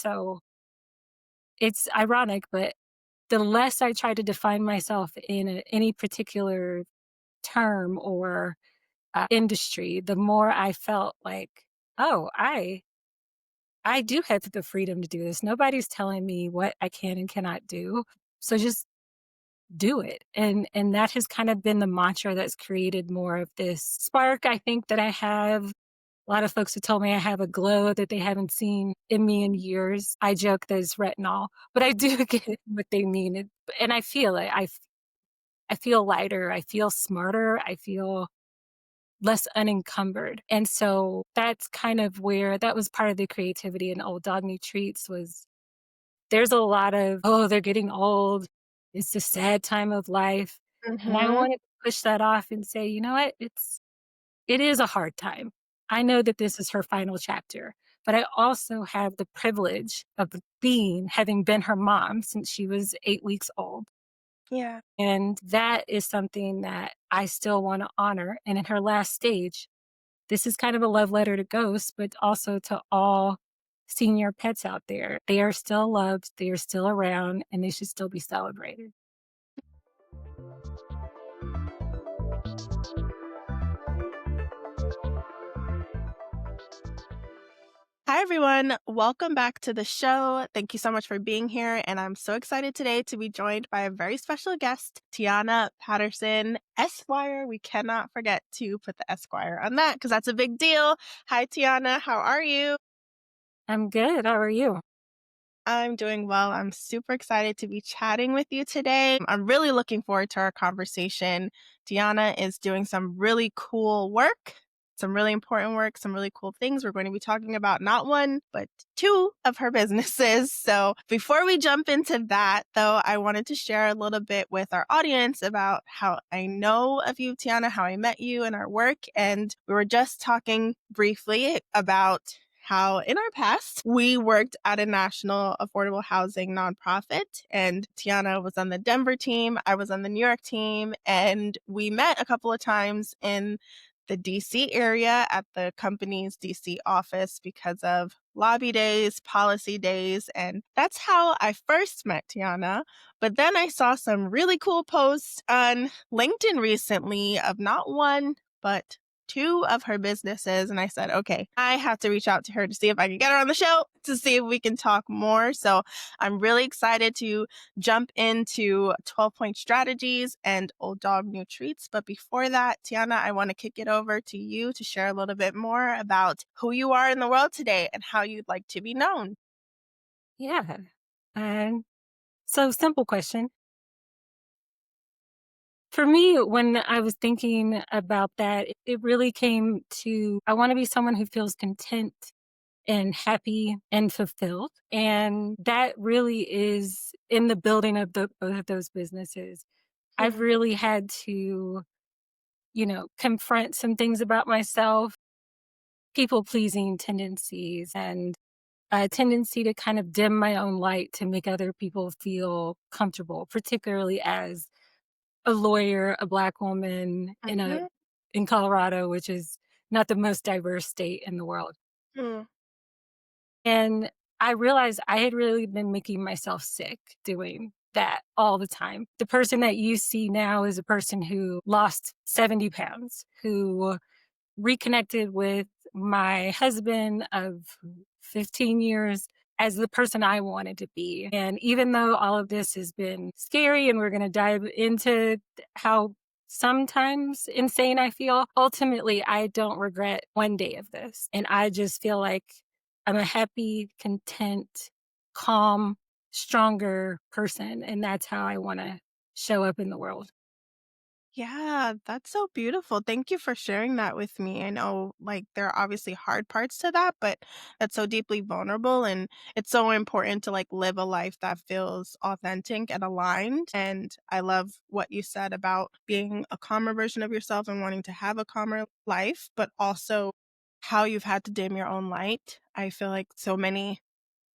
so it's ironic, but the less I try to define myself in any particular term or industry, the more I felt like, oh, I do have the freedom to do this. Nobody's telling me what I can and cannot do. So just do it. And that has kind of been the mantra that's created more of this spark, I think, that I have. A lot of folks have told me I have a glow that they haven't seen in me in years. I joke that it's retinol, but I do get what they mean. And I feel it. I feel lighter. I feel smarter. I feel less unencumbered. And so that's kind of where that was part of the creativity in Old Dog New Treats was there's a lot of, oh, they're getting old. It's a sad time of life. And I Mhm. wanted to push that off and say, you know what? It is a hard time. I know that this is her final chapter, but I also have the privilege of having been her mom since she was 8 weeks old. Yeah. And that is something that I still want to honor. And in her last stage, this is kind of a love letter to ghosts, but also to all senior pets out there. They are still loved, they are still around, and they should still be celebrated. Hi, everyone. Welcome back to the show. Thank you so much for being here. And I'm so excited today to be joined by a very special guest, Tiana Patterson, Esquire. We cannot forget to put the Esquire on that because that's a big deal. Hi, Tiana. How are you? I'm good. How are you? I'm doing well. I'm super excited to be chatting with you today. I'm really looking forward to our conversation. Tiana is doing some really cool work, some really important work, some really cool things. We're going to be talking about not one, but two of her businesses. So before we jump into that, though, I wanted to share a little bit with our audience about how I know of you, Tiana, how I met you and our work. And we were just talking briefly about how in our past we worked at a national affordable housing nonprofit, and Tiana was on the Denver team, I was on the New York team, and we met a couple of times in the DC area at the company's DC office because of lobby days, policy days, and that's how I first met Tiana. But then I saw some really cool posts on LinkedIn recently of not one, but two of her businesses. And I said, okay, I have to reach out to her to see if I can get her on the show to see if we can talk more. So I'm really excited to jump into 12-point strategies and Old Dog New Treats. But before that, Tiana, I want to kick it over to you to share a little bit more about who you are in the world today and how you'd like to be known. Yeah. And so, simple question. For me, when I was thinking about that, it really came to I want to be someone who feels content and happy and fulfilled. And that really is in the building of both of those businesses. I've Hmm. really had to, confront some things about myself, people pleasing tendencies, and a tendency to kind of dim my own light to make other people feel comfortable, particularly as a lawyer, a Black woman Hmm. in Colorado, which is not the most diverse state in the world. Hmm. And I realized I had really been making myself sick doing that all the time. The person that you see now is a person who lost 70 pounds, who reconnected with my husband of 15 years as the person I wanted to be. And even though all of this has been scary and we're going to dive into how sometimes insane I feel, ultimately, I don't regret one day of this. And I just feel like I'm a happy, content, calm, stronger person. And that's how I want to show up in the world. Yeah, that's so beautiful. Thank you for sharing that with me. I know, like, there are obviously hard parts to that, but that's so deeply vulnerable. And it's so important to, like, live a life that feels authentic and aligned. And I love what you said about being a calmer version of yourself and wanting to have a calmer life, but also how you've had to dim your own light. I feel like so many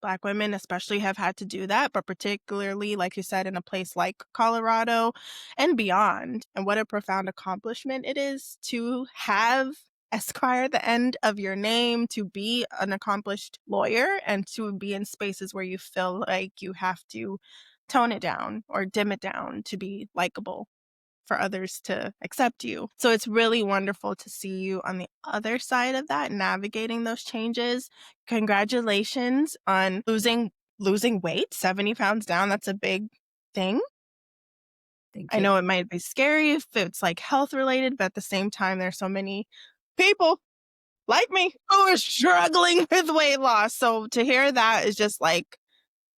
Black women especially have had to do that, but particularly, like you said, in a place like Colorado and beyond. And what a profound accomplishment it is to have Esquire the end of your name, to be an accomplished lawyer, and to be in spaces where you feel like you have to tone it down or dim it down to be likable for others to accept you. So it's really wonderful to see you on the other side of that, navigating those changes. Congratulations on losing weight, 70 pounds down. That's a big thing. Thank I you. know it might be scary if it's like health related, but at the same time, there's so many people like me who are struggling with weight loss. So to hear that is just like,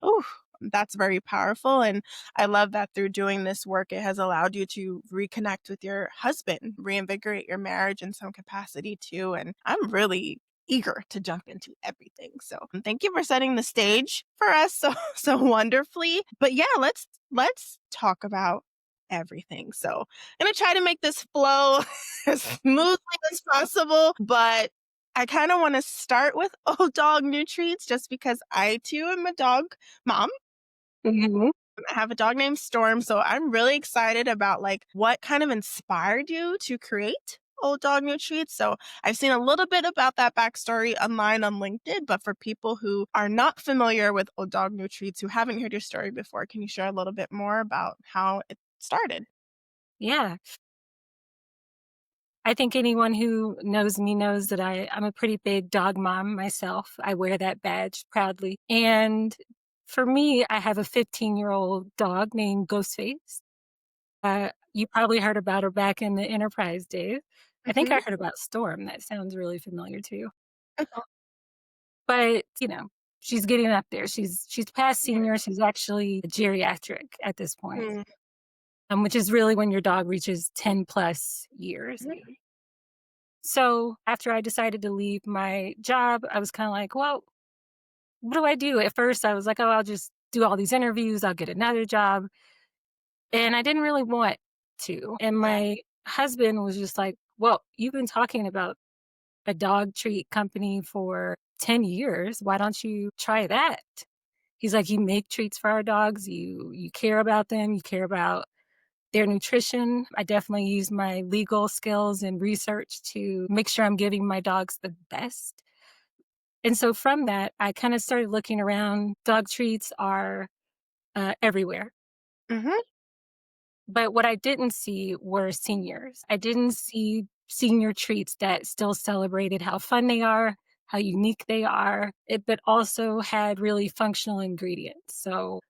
oh, that's very powerful. And I love that through doing this work, it has allowed you to reconnect with your husband, reinvigorate your marriage in some capacity too. And I'm really eager to jump into everything. So thank you for setting the stage for us so so wonderfully. But yeah, let's talk about everything. So I'm gonna try to make this flow as smoothly as possible, but I kind of want to start with old dog new treats just because I too am a dog mom. Mhm. I have a dog named Storm, so I'm really excited about like what kind of inspired you to create Old Dog New Treats. So I've seen a little bit about that backstory online on LinkedIn, but for people who are not familiar with Old Dog New Treats, who haven't heard your story before, can you share a little bit more about how it started? Yeah. I think anyone who knows me knows that I'm a pretty big dog mom myself. I wear that badge proudly. And for me, I have a 15-year-old dog named Ghostface. You probably heard about her back in the Enterprise days. I think Hmm. I heard about Storm. That sounds really familiar too. But, she's getting up there. She's past senior. She's actually geriatric at this point, Mhm. which is really when your dog reaches 10 plus years. So after I decided to leave my job, I was kind of like, well, what do I do? At first, I was like, oh, I'll just do all these interviews. I'll get another job. And I didn't really want to. And Yeah. my husband was just like, well, you've been talking about a dog treat company for 10 years. Why don't you try that? He's like, you make treats for our dogs. You care about them. You care about their nutrition. I definitely use my legal skills and research to make sure I'm giving my dogs the best. And so from that, I kind of started looking around. Dog treats are everywhere. Hmm. But what I didn't see were seniors. I didn't see senior treats that still celebrated how fun they are, how unique they are, but also had really functional ingredients. So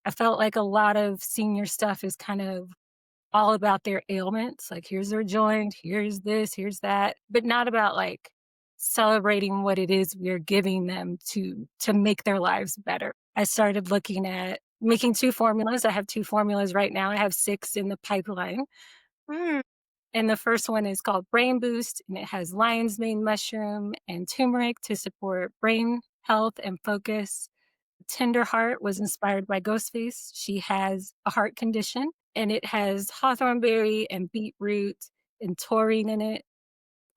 I felt like a lot of senior stuff is kind of all about their ailments. Like, here's their joint, here's this, here's that, but not about like celebrating what it is we're giving them to make their lives better. I started looking at making two formulas. I have two formulas right now. I have six in the pipeline. Mm. And the first one is called Brain Boost, and it has lion's mane mushroom and turmeric to support brain health and focus. Tender Heart was inspired by Ghostface. She has a heart condition, and it has hawthorn berry and beetroot and taurine in it.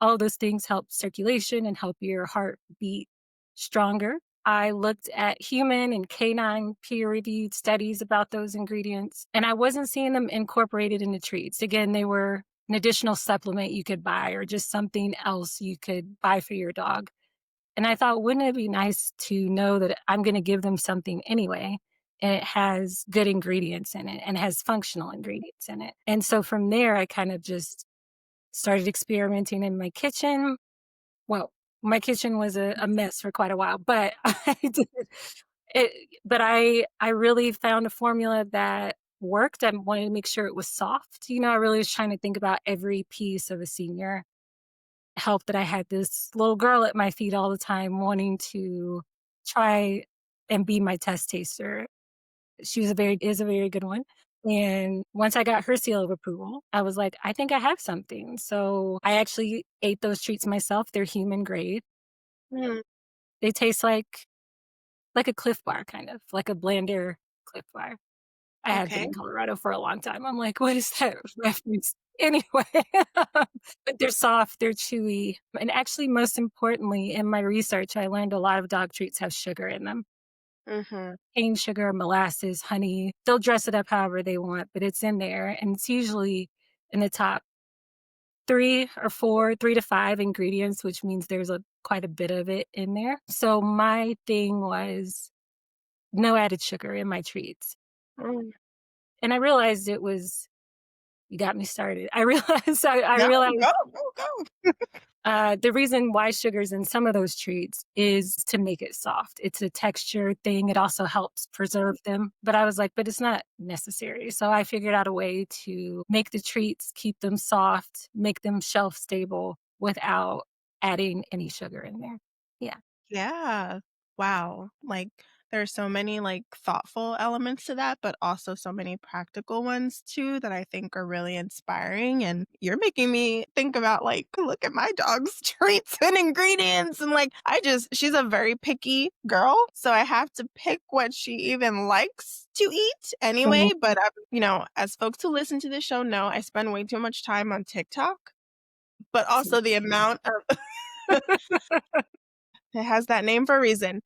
All those things help circulation and help your heart beat stronger. I looked at human and canine peer reviewed studies about those ingredients, and I wasn't seeing them incorporated into treats. Again, they were an additional supplement you could buy or just something else you could buy for your dog. And I thought, wouldn't it be nice to know that I'm going to give them something anyway? And it has good ingredients in it and has functional ingredients in it. And so from there, I kind of just started experimenting in my kitchen. Well, my kitchen was a mess for quite a while, but I did it. But I really found a formula that worked. I wanted to make sure it was soft. I really was trying to think about every piece of a senior help that I had this little girl at my feet all the time wanting to try and be my test taster. She is a very good one. And once I got her seal of approval, I was like, I think I have something. So I actually ate those treats myself. They're human grade. Mm. They taste like a Cliff Bar, kind of like a blander Cliff Bar. I have been Okay. in Colorado for a long time. I'm like, what is that reference? Anyway, but they're soft, they're chewy. And actually, most importantly, in my research, I learned a lot of dog treats have sugar in them. Hmm. Cane sugar, molasses, honey. They'll dress it up however they want, but it's in there. And it's usually in the top 3 or 4, 3 to 5 ingredients, which means there's a quite a bit of it in there. So my thing was no added sugar in my treats. Mm. And I realized it was you got me started. I No, realized go, go, go. the reason why sugar's in some of those treats is to make it soft. It's a texture thing. It also helps preserve them. But I was like, but it's not necessary. So I figured out a way to make the treats, keep them soft, make them shelf stable without adding any sugar in there. Yeah. Yeah. Wow. Like there's so many like thoughtful elements to that, but also so many practical ones too that I think are really inspiring. And you're making me think about like, look at my dog's treats and ingredients. And like, she's a very picky girl. So I have to pick what she even likes to eat Mhm. anyway. But, as folks who listen to the show know, I spend way too much time on TikTok, but See. also the amount of, it has that name for a reason.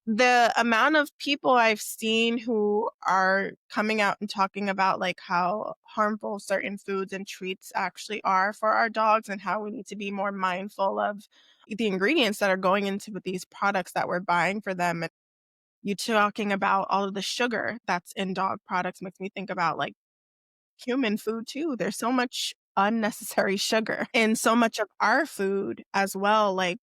The amount of people I've seen who are coming out and talking about, like, how harmful certain foods and treats actually are for our dogs and how we need to be more mindful of the ingredients that are going into these products that we're buying for them, and you talking about all of the sugar that's in dog products makes me think about, like, human food too. There's so much unnecessary sugar in so much of our food as well, like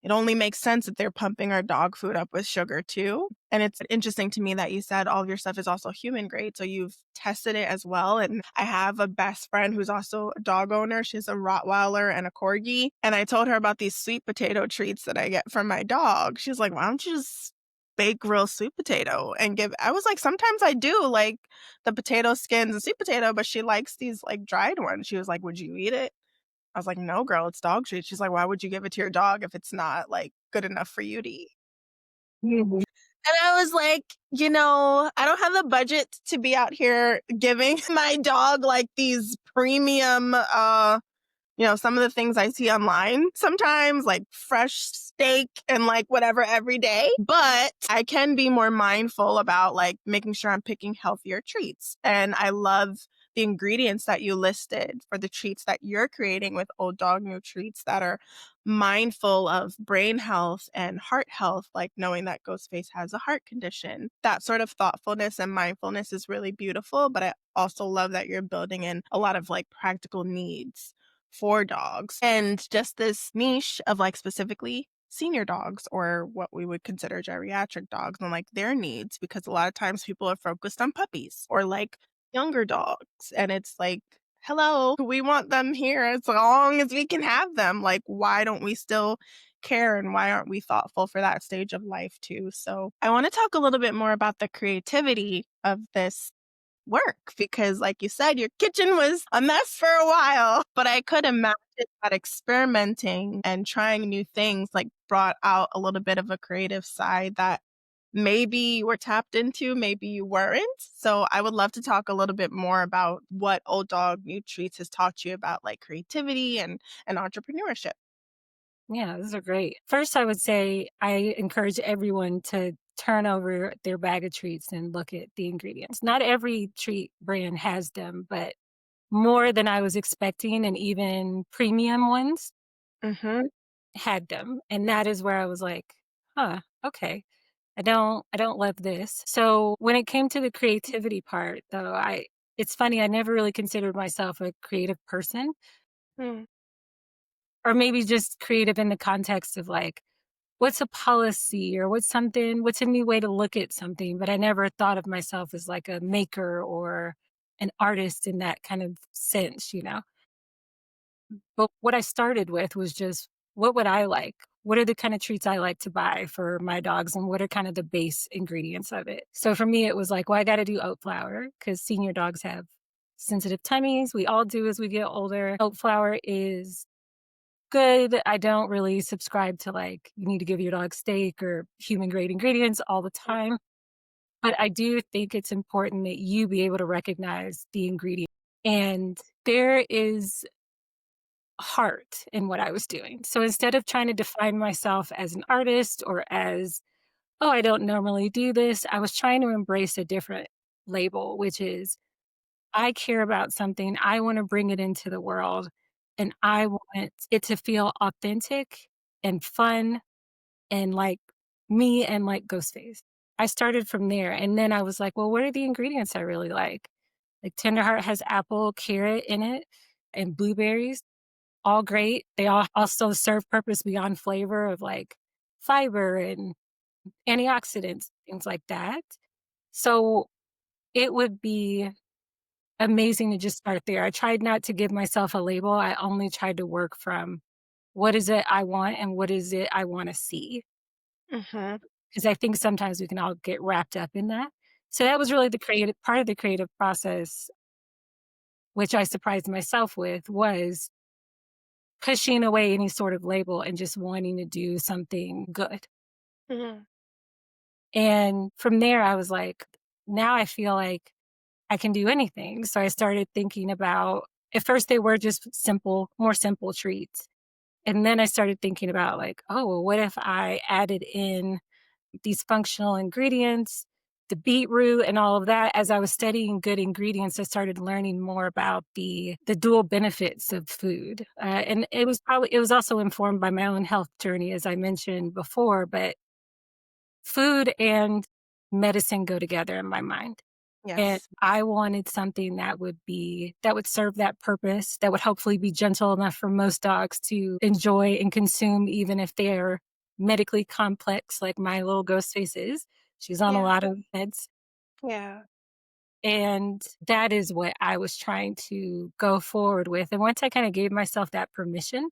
it only makes sense that they're pumping our dog food up with sugar too. And it's interesting to me that you said all of your stuff is also human grade. So you've tested it as well. And I have a best friend who's also a dog owner. She's a Rottweiler and a Corgi. And I told her about these sweet potato treats that I get from my dog. She's like, why don't you just bake real sweet potato and give I was like, sometimes I do like the potato skins and sweet potato, but she likes these like dried ones. She was like, would you eat it? I was like, "No, girl, it's dog treats." She's like, "Why would you give it to your dog if it's not, like, good enough for you to eat?" Mhm. And I was like, I don't have the budget to be out here giving my dog, like, these premium, some of the things I see online sometimes, like fresh steak and like whatever every day. But I can be more mindful about like making sure I'm picking healthier treats. And I love the ingredients that you listed for the treats that you're creating with Old Dog New Treats that are mindful of brain health and heart health, like knowing that Ghostface has a heart condition. That sort of thoughtfulness and mindfulness is really beautiful, but I also love that you're building in a lot of like practical needs for dogs and just this niche of like specifically senior dogs or what we would consider geriatric dogs and like their needs because a lot of times people are focused on puppies or like younger dogs and it's like hello we want them here as long as we can have them, like why don't we still care and why aren't we thoughtful for that stage of life too? So I want to talk a little bit more about the creativity of this work because like you said, your kitchen was a mess for a while, but I could imagine that experimenting and trying new things like brought out a little bit of a creative side that maybe you were tapped into, maybe you weren't. So I would love to talk a little bit more about what Old Dog New Treats has taught you about like creativity and entrepreneurship. Yeah, those are great. First, I would say I encourage everyone to turn over their bag of treats and look at the ingredients. Not every treat brand has them, but more than I was expecting, and even premium ones Mhm. had them. And that is where I was like, huh, okay. I don't love this. So when it came to the creativity part though, I it's funny, I never really considered myself a creative person, Mm. or maybe just creative in the context of like what's a policy or what's a new way to look at something, but I never thought of myself as like a maker or an artist in that kind of sense. But what I started with was just what would I like? What are the kind of treats I like to buy for my dogs and what are kind of the base ingredients of it? So for me it was like, well, I got to do oat flour cuz senior dogs have sensitive tummies. We all do as we get older. Oat flour is good. I don't really subscribe to like you need to give your dog steak or human grade ingredients all the time, but I do think it's important that you be able to recognize the ingredient. And there is heart in what I was doing. So instead of trying to define myself as an artist or as, oh, I don't normally do this, I was trying to embrace a different label, which is I care about something, I wanna bring it into the world, and I want it to feel authentic and fun and like me and like Ghostface. I started from there, and then I was like, "Well, what are the ingredients I really like?" Like, Tender Heart has apple, carrot in it, and blueberries, all great. They all also serve purpose beyond flavor of, like, fiber and antioxidants, things like that. So, it would be amazing to just start there. I tried not to give myself a label, I only tried to work from what is it I want and what is it I wanna see. Mhm. 'Cause I think sometimes we can all get wrapped up in that. So that was really the creative part of the creative process, which I surprised myself with, was pushing away any sort of label and just wanting to do something good. Mhm. And from there, I was like, now I feel like I can do anything. So I started thinking about, at first they were just simple, more simple treats. And then I started thinking about like, oh, well, what if I added in these functional ingredients, the beetroot and all of that. As I was studying good ingredients, I started learning more about the dual benefits of food. And it was also informed by my own health journey, as I mentioned before, but food and medicine go together in my mind. And Yes. I wanted something that would serve that purpose, that would hopefully be gentle enough for most dogs to enjoy and consume, even if they're medically complex, like my little ghost face is. She's on a Yeah. lot of meds. Yeah. And that is what I was trying to go forward with. And once I kind of gave myself that permission,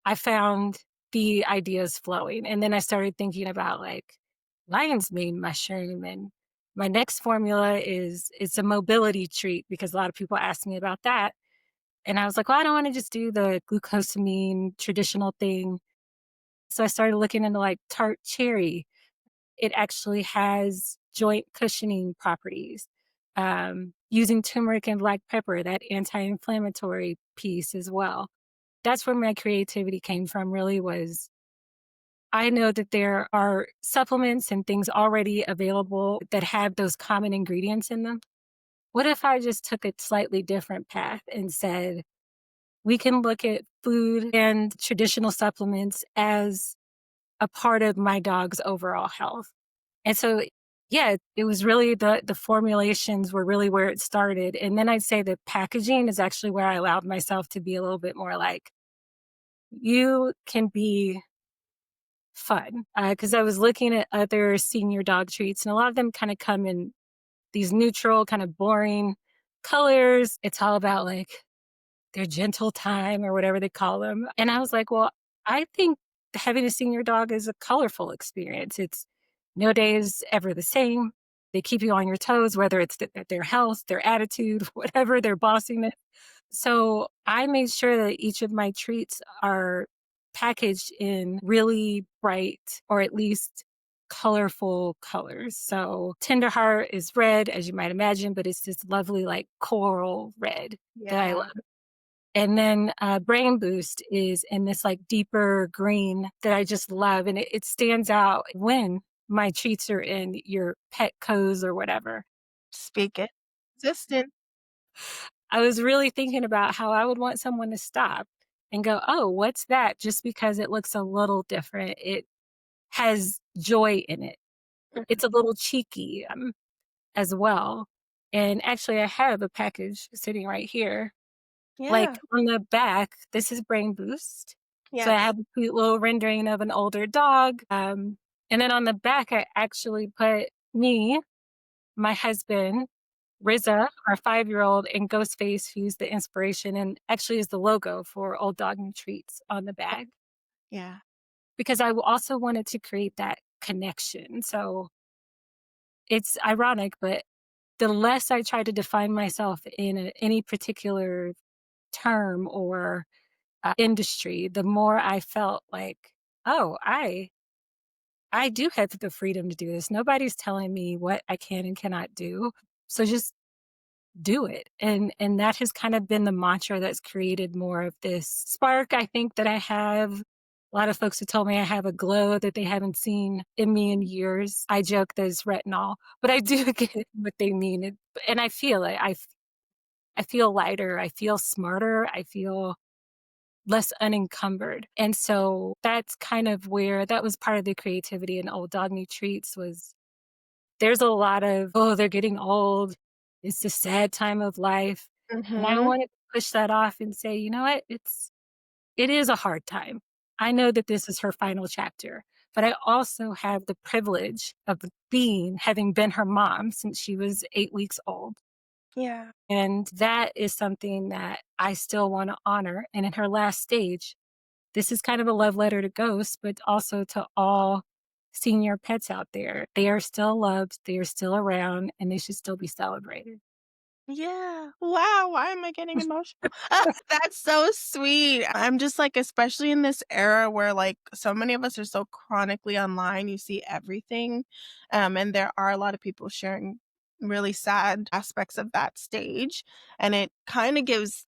I found the ideas flowing. And then I started thinking about like lion's mane mushroom, and my next formula is it's a mobility treat because a lot of people ask me about that. And I was like, well, I don't want to just do the glucosamine traditional thing. So I started looking into like tart cherry. It actually has joint cushioning properties. Using turmeric and black pepper, that anti-inflammatory piece as well. That's where my creativity came from, really, was I know that there are supplements and things already available that have those common ingredients in them. What if I just took a slightly different path and said, we can look at food and traditional supplements as a part of my dog's overall health? And so, yeah, it was really the formulations were really where it started. And then I'd say the packaging is actually where I allowed myself to be a little bit more like, you can be fun, because I was looking at other senior dog treats, and a lot of them kinda come in these neutral, kind of boring colors. It's all about, like, their gentle time or whatever they call them, and I was like, "Well, I think having a senior dog is a colorful experience. It's no day is ever the same. They keep you on your toes, whether it's their health, their attitude, whatever, their bossiness." So I made sure that each of my treats are packaged in really bright or at least colorful colors. So Tender Heart is red, as you might imagine, but it's this lovely like coral red that I love. Yeah. And then Brain Boost is in this like deeper green that I just love. And it stands out when my treats are in your pet co's or whatever. Speak it. Consistent. I was really thinking about how I would want someone to stop and go, "Oh, what's that?" Just because it looks a little different. It has joy in it. Mhm. It's a little cheeky, as well. And actually, I have a package sitting right here. Like, Yeah. on the back, this is Brain Boost. So I Yes. have a cute little rendering of an older dog, and then on the back, I actually put me, my husband, Riza, our 5-year-old, and Ghostface, who's the inspiration and actually is the logo for Old Dog and Treats on the bag, Yeah. because also wanted to create that connection. So it's ironic, but the less I try to define myself in any particular term or industry, the more I felt like, oh, I do have the freedom to do this. Nobody's telling me what I can and cannot do. So just do it. And that has kind of been the mantra that's created more of this spark, I think, that I have. A lot of folks have told me I have a glow that they haven't seen in me in years. I joke that it's retinol, but I do get what they mean, and I feel it. I feel lighter, I feel smarter, I feel less unencumbered, and so that's kind of where that was part of the creativity in Old Dog New Treats was there's a lot of, "Oh, they're getting old. It's a sad time of life," and I Mhm. wanted to push that off and say, "You know what? It is a hard time. I know that this is her final chapter, but I also have the privilege of having been her mom since she was 8 weeks old, Yeah. and that is something that I still wanna honor, and in her last stage, this is kind of a love letter to ghosts, but also to all senior pets out there. They are still loved, they are still around, and they should still be celebrated." Yeah. Wow, why am I getting emotional? That's so sweet. I'm just like, especially in this era where like so many of us are so chronically online, you see everything. And there are a lot of people sharing really sad aspects of that stage. And it kind of gives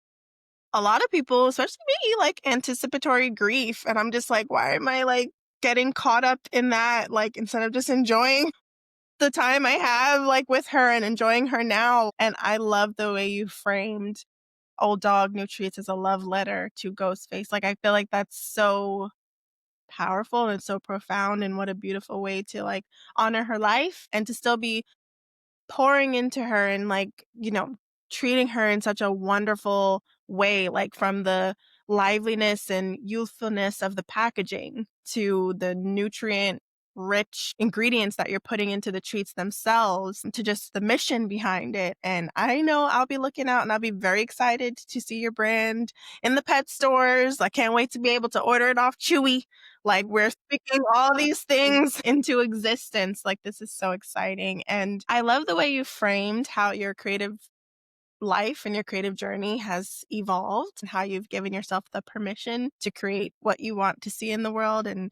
a lot of people, especially me, like anticipatory grief. And I'm just like, why am I like getting caught up in that? Like instead of just enjoying the time I have, like, with her and enjoying her now, and I love the way you framed Old Dog New Treats as a love letter to Ghostface, like, I feel like that's so powerful and so profound, and what a beautiful way to, like, honor her life and to still be pouring into her and, like, treating her in such a wonderful way, like, from the liveliness and youthfulness of the packaging to the nutrient rich ingredients that you're putting into the treats themselves to just the mission behind it. And I know I'll be looking out and I'll be very excited to see your brand in the pet stores. I can't wait to be able to order it off Chewy. Like, we're speaking all these things into existence. Like, this is so exciting. And I love the way you framed how your creative life and your creative journey has evolved and how you've given yourself the permission to create what you want to see in the world and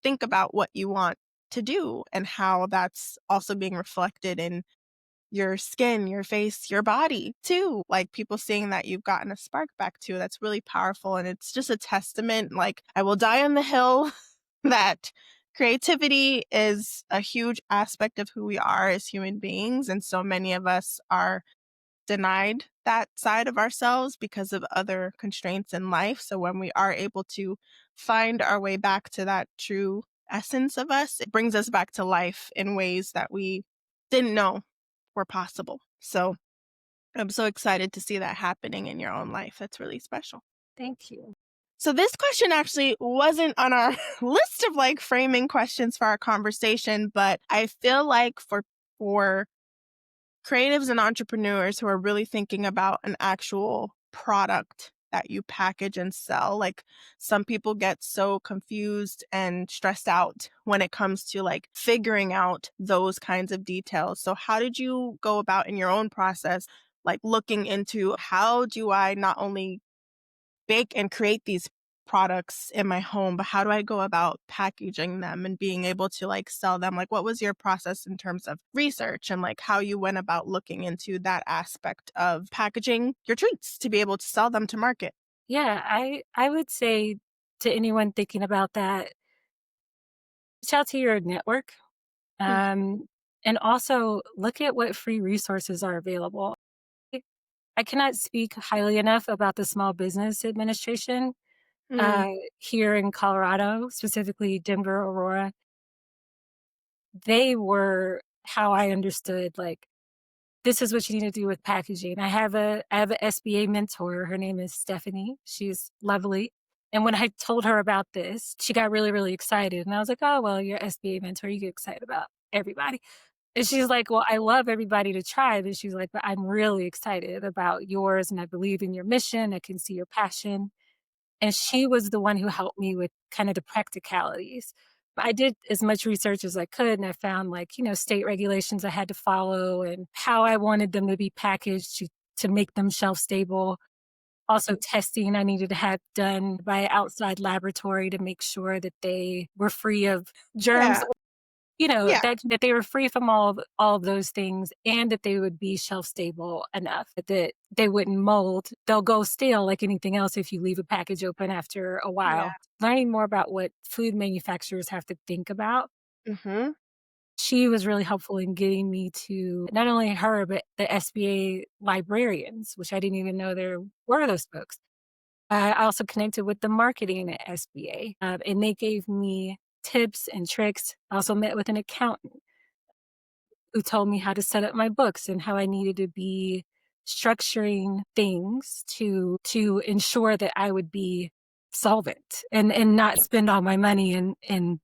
think about what you want to do and how that's also being reflected in your skin, your face, your body too. Like people seeing that you've gotten a spark back too. That's really powerful. And it's just a testament. Like I will die on the hill that creativity is a huge aspect of who we are as human beings. And so many of us are denied that side of ourselves because of other constraints in life. So when we are able to find our way back to that true essence of us, it brings us back to life in ways that we didn't know were possible. So I'm so excited to see that happening in your own life. That's really special. Thank you. So this question actually wasn't on our list of like framing questions for our conversation, but I feel like for creatives and entrepreneurs who are really thinking about an actual product that you package and sell. Like some people get so confused and stressed out when it comes to like figuring out those kinds of details. So how did you go about in your own process, like looking into how do I not only bake and create these products in my home, but how do I go about packaging them and being able to like sell them? Like, what was your process in terms of research and like how you went about looking into that aspect of packaging your treats to be able to sell them to market? Yeah, I would say to anyone thinking about that, reach out to your network, Mm, um, and also look at what free resources are available. I cannot speak highly enough about the Small Business Administration, mm, uh, here in Colorado, specifically Denver, Aurora. They were how I understood, like, this is what you need to do with packaging. I have a SBA mentor. Her name is Stephanie. She's lovely. And when I told her about this, she got really, really excited. And I was like, oh, well, you're SBA mentor. You get excited about everybody. And she's like, well, I love everybody to try. But she's like, but I'm really excited about yours. And I believe in your mission. I can see your passion. And she was the one who helped me with kind of the practicalities. But I did as much research as I could, and I found, like, state regulations I had to follow and how I wanted them to be packaged to make them shelf stable. Also, testing I needed to have done by an outside laboratory to make sure that they were free of germs. yeah. Yeah. that they were free from all of those things and that they would be shelf stable enough that they wouldn't mold. They'll go stale like anything else if you leave a package open after a Yeah. while. Learning more about what food manufacturers have to think about, Mhm. she was really helpful in getting me to not only her, but the SBA librarians, which I didn't even know there were those folks. I also connected with the marketing at SBA, and they gave me tips and tricks. I also met with an accountant who told me how to set up my books and how I needed to be structuring things to ensure that I would be solvent and not spend all my money in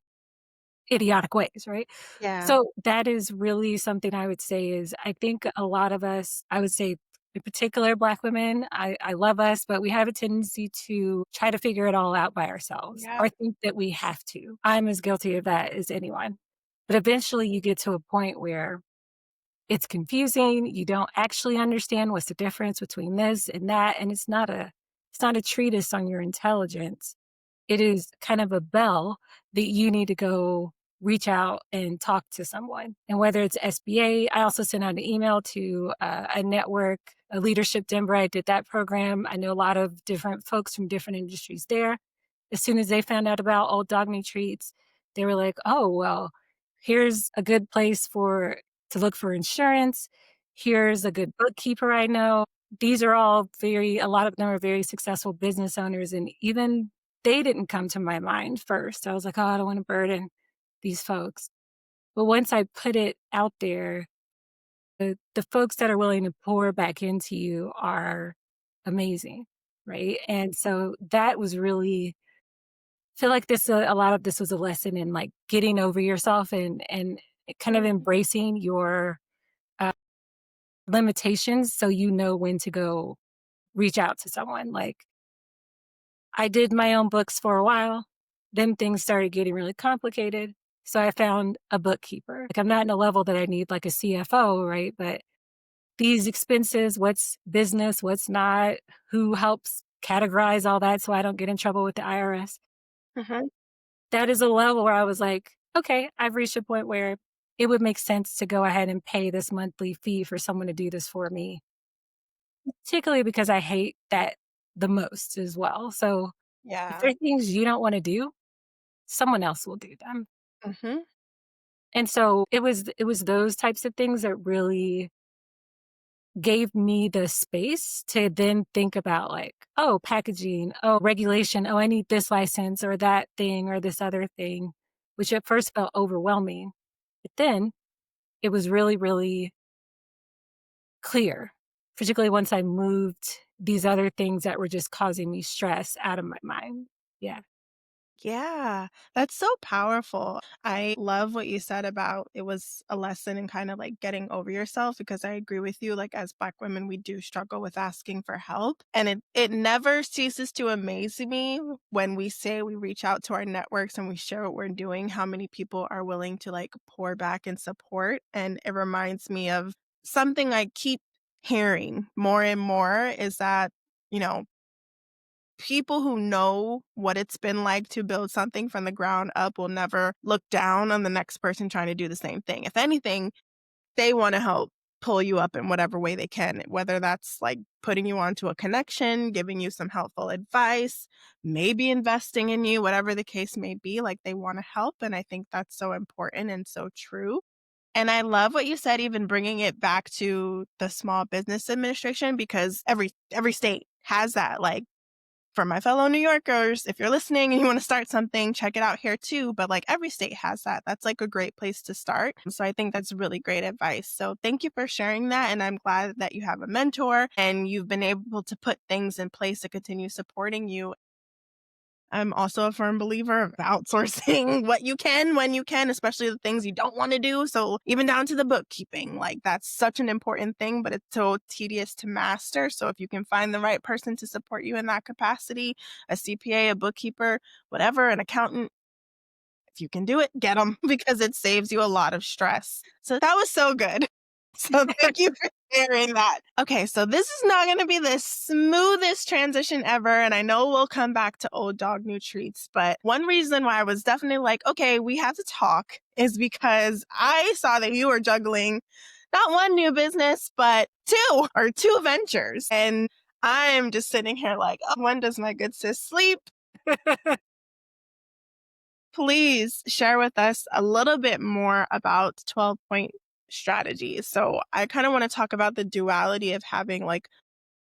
idiotic ways, right? Yeah. So that is really something I would say is I think a lot of us, I would say in particular Black women, I love us, but we have a tendency to try to figure it all out by ourselves Yeah. or think that we have to. I'm as guilty of that as anyone. But eventually you get to a point where it's confusing, you don't actually understand what's the difference between this and that, and it's not a treatise on your intelligence. It is kind of a bell that you need to go reach out and talk to someone. And whether it's SBA, I also sent out an email to a network, a leadership Denver. I did that program. I know a lot of different folks from different industries there. As soon as they found out about old dog meat treats, they were like, "Oh, well, here's a good place for to look for insurance. Here's a good bookkeeper I know." These are all a lot of them are very successful business owners, and even they didn't come to my mind first. I was like, "Oh, I don't wanna burden these folks." But once I put it out there, the folks that are willing to pour back into you are amazing, right? And so that was really feel like a lot of this was a lesson in, like, getting over yourself and kind of Mhm. embracing your, uh, limitations so you know when to go reach out to someone. Like, I did my own books for a while, then things started getting really complicated, so I found a bookkeeper. Like, I'm not in a level that I need, like, a CFO, right? But these expenses, what's business, what's not, who helps categorize all that so I don't get in trouble with the IRS. Mhm. That is a level where I was like, "Okay, I've reached a point where it would make sense to go ahead and pay this monthly fee for someone to do this for me," particularly because I hate that the most as well. So, if Yeah. there are things you don't wanna do, someone else will do them. Mhm. And so, it was those types of things that really gave me the space to then think about, like, "Oh, packaging. Oh, regulation. Oh, I need this license or that thing or this other thing," which at first felt overwhelming. But then it was really, really clear, particularly once I moved these other things that were just causing me stress out of my mind. Yeah. Yeah, that's so powerful. I love what you said about it was a lesson in kind of like getting over yourself because I agree with you. Like as Black women, we do struggle with asking for help. And it never ceases to amaze me when we say we reach out to our networks and we share what we're doing, how many people are willing to like pour back and support. And it reminds me of something I keep hearing more and more is that, you know, people who know what it's been like to build something from the ground up will never look down on the next person trying to do the same thing. If anything, they wanna help pull you up in whatever way they can, whether that's, like, putting you onto a connection, giving you some helpful advice, maybe investing in you, whatever the case may be, like, they wanna help, and I think that's so important and so true. And I love what you said, even bringing it back to the Small Business Administration because every state has that, like, for my fellow New Yorkers, if you're listening and you wanna start something, check it out here too, but, like, every state has that. That's, like, a great place to start. So I think that's really great advice. So thank you for sharing that, and I'm glad that you have a mentor and you've been able to put things in place to continue supporting you. I'm also a firm believer of outsourcing what you can when you can, especially the things you don't wanna do. So even down to the bookkeeping, like, that's such an important thing, but it's so tedious to master. So if you can find the right person to support you in that capacity, a CPA, a bookkeeper, whatever, an accountant, if you can do it, get them because it saves you a lot of stress. So that was so good. So thank you for sharing that. Okay, so this is not going to be the smoothest transition ever. And I know we'll come back to old dog, new treats. But one reason why I was definitely like, okay, we have to talk is because I saw that you were juggling not one new business, but two ventures. And I'm just sitting here like, oh, when does my good sis sleep? Please share with us a little bit more about 12-point strategies. So I kind of want to talk about the duality of having like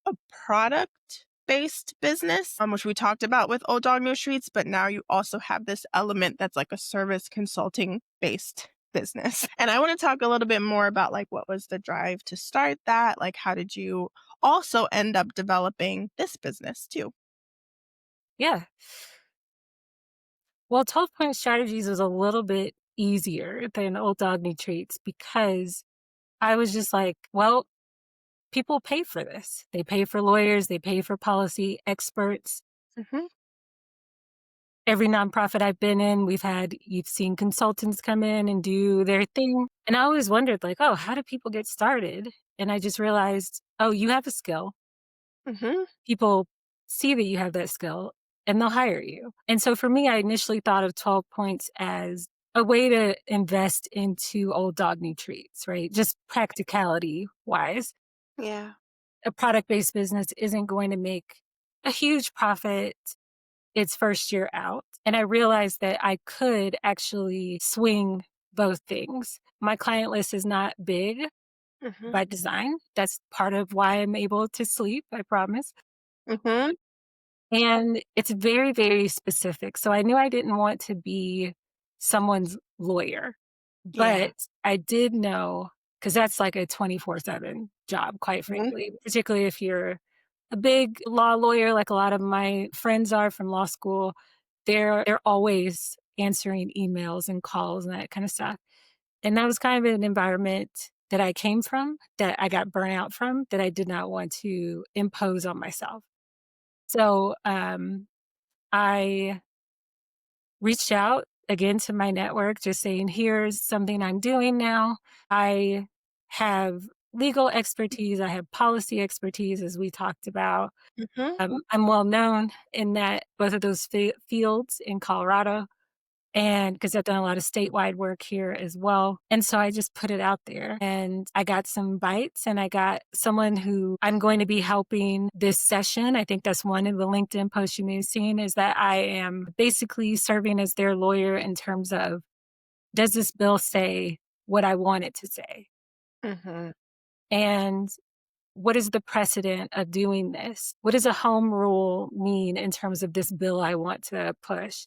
a product based business, which we talked about with Old Dog New Streets, but now you also have this element that's like a service consulting based business. And I want to talk a little bit more about like what was the drive to start that? Like, how did you also end up developing this business too? Yeah. Well, 12-point strategies was a little bit easier than Old Dog New Treats because I was just like, well, people pay for this. They pay for lawyers, they pay for policy experts. Hmm. Every nonprofit I've been in, you've seen consultants come in and do their thing. And I always wondered, like, oh, how do people get started? And I just realized, oh, you have a skill. Hmm. People see that you have that skill and they'll hire you. And so for me, I initially thought of 12 points as a way to invest into Old Dog New Treats, right? Just practicality wise. Yeah. A product based business isn't going to make a huge profit its first year out. And I realized that I could actually swing both things. My client list is not big Hmm. by design. That's part of why I'm able to sleep, I promise. Hmm. And it's very, very specific. So I knew I didn't want to be someone's lawyer, Yeah. but I did know because that's like a 24/7 job, quite Mhm. frankly, particularly if you're a big law lawyer, like a lot of my friends are from law school. They're always answering emails and calls and that kind of stuff. And that was kind of an environment that I came from, that I got burnt out from, that I did not want to impose on myself. So I reached out again to my network, just saying, here's something I'm doing now. I have legal expertise, I have policy expertise, as we talked about. Mhm. I'm well known in that both of those fields in Colorado, and because I've done a lot of statewide work here as well. And so I just put it out there and I got some bites and I got someone who I'm going to be helping this session. I think that's one of the LinkedIn posts you may have seen is that I am basically serving as their lawyer in terms of, does this bill say what I want it to say? Mhm. And what is the precedent of doing this? What does a home rule mean in terms of this bill I want to push?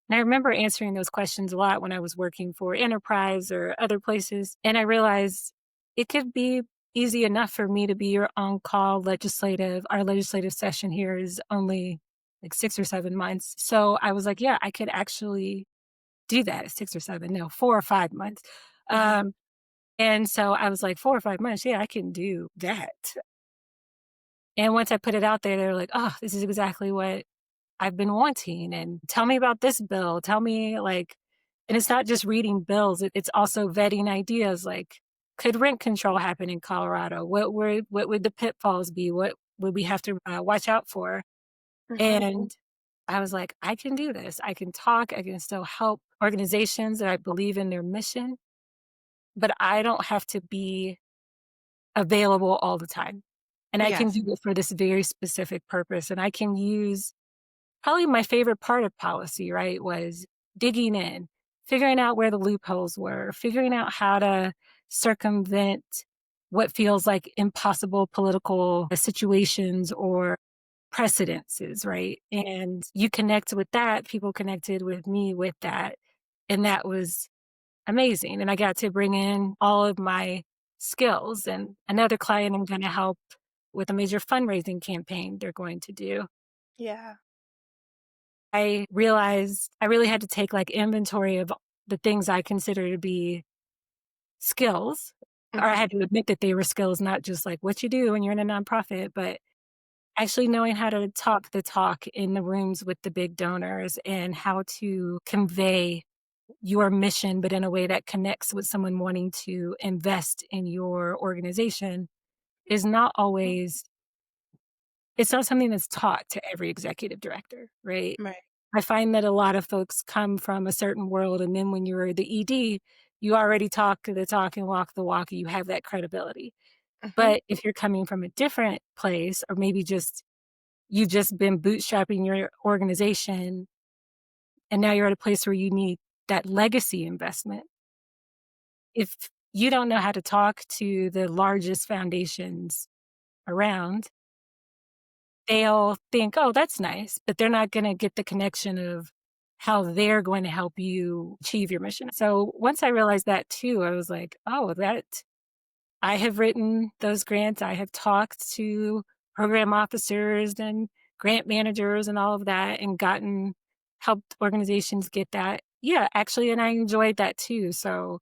And I remember answering those questions a lot when I was working for Enterprise or other places. And I realized it could be easy enough for me to be your on call legislative. Our legislative session here is only like 6 or 7 months. So I was like, yeah, I could actually do that. 6 or 7, no, 4 or 5 months. Mhm. Um, and so I was like, 4 or 5 months, yeah, I can do that. And once I put it out there, they were like, oh, this is exactly what I've been wanting. And tell me about this bill. Tell me, like, and it's not just reading bills, it's also vetting ideas like, could rent control happen in Colorado? What would the pitfalls be? What would we have to watch out for? Mhm. And I was like, I can do this. I can talk. I can still help organizations that I believe in their mission, but I don't have to be available all the time. And I can Yes. do it for this very specific purpose. And I can use probably my favorite part of policy, right, was digging in, figuring out where the loopholes were, figuring out how to circumvent what feels like impossible political situations or precedences, right? And you connect with that, people connected with me with that. And that was amazing. And I got to bring in all of my skills. And another client I'm going to help with a major fundraising campaign they're going to do. Yeah. I realized I really had to take like inventory of the things I consider to be skills, or I Mhm. had to admit that they were skills, not just like what you do when you're in a nonprofit, but actually knowing how to talk the talk in the rooms with the big donors and how to convey your mission, but in a way that connects with someone wanting to invest in your organization is not Mhm. always it's not something that's taught to every executive director, right? Right. I find that a lot of folks come from a certain world, and then when you're the ED, you already talk the talk and walk the walk, and you have that credibility. Mhm. But if you're coming from a different place, or maybe just you've just been bootstrapping your organization, and now you're at a place where you need that legacy investment. If you don't know how to talk to the largest foundations around, they'll think, "Oh, that's nice," but they're not gonna get the connection of how they're going to help you achieve your mission. So, once I realized that too, I was like, "Oh, that I have written those grants, I have talked to program officers and grant managers and all of that and gotten helped organizations get that." Yeah, actually, and I enjoyed that too. So,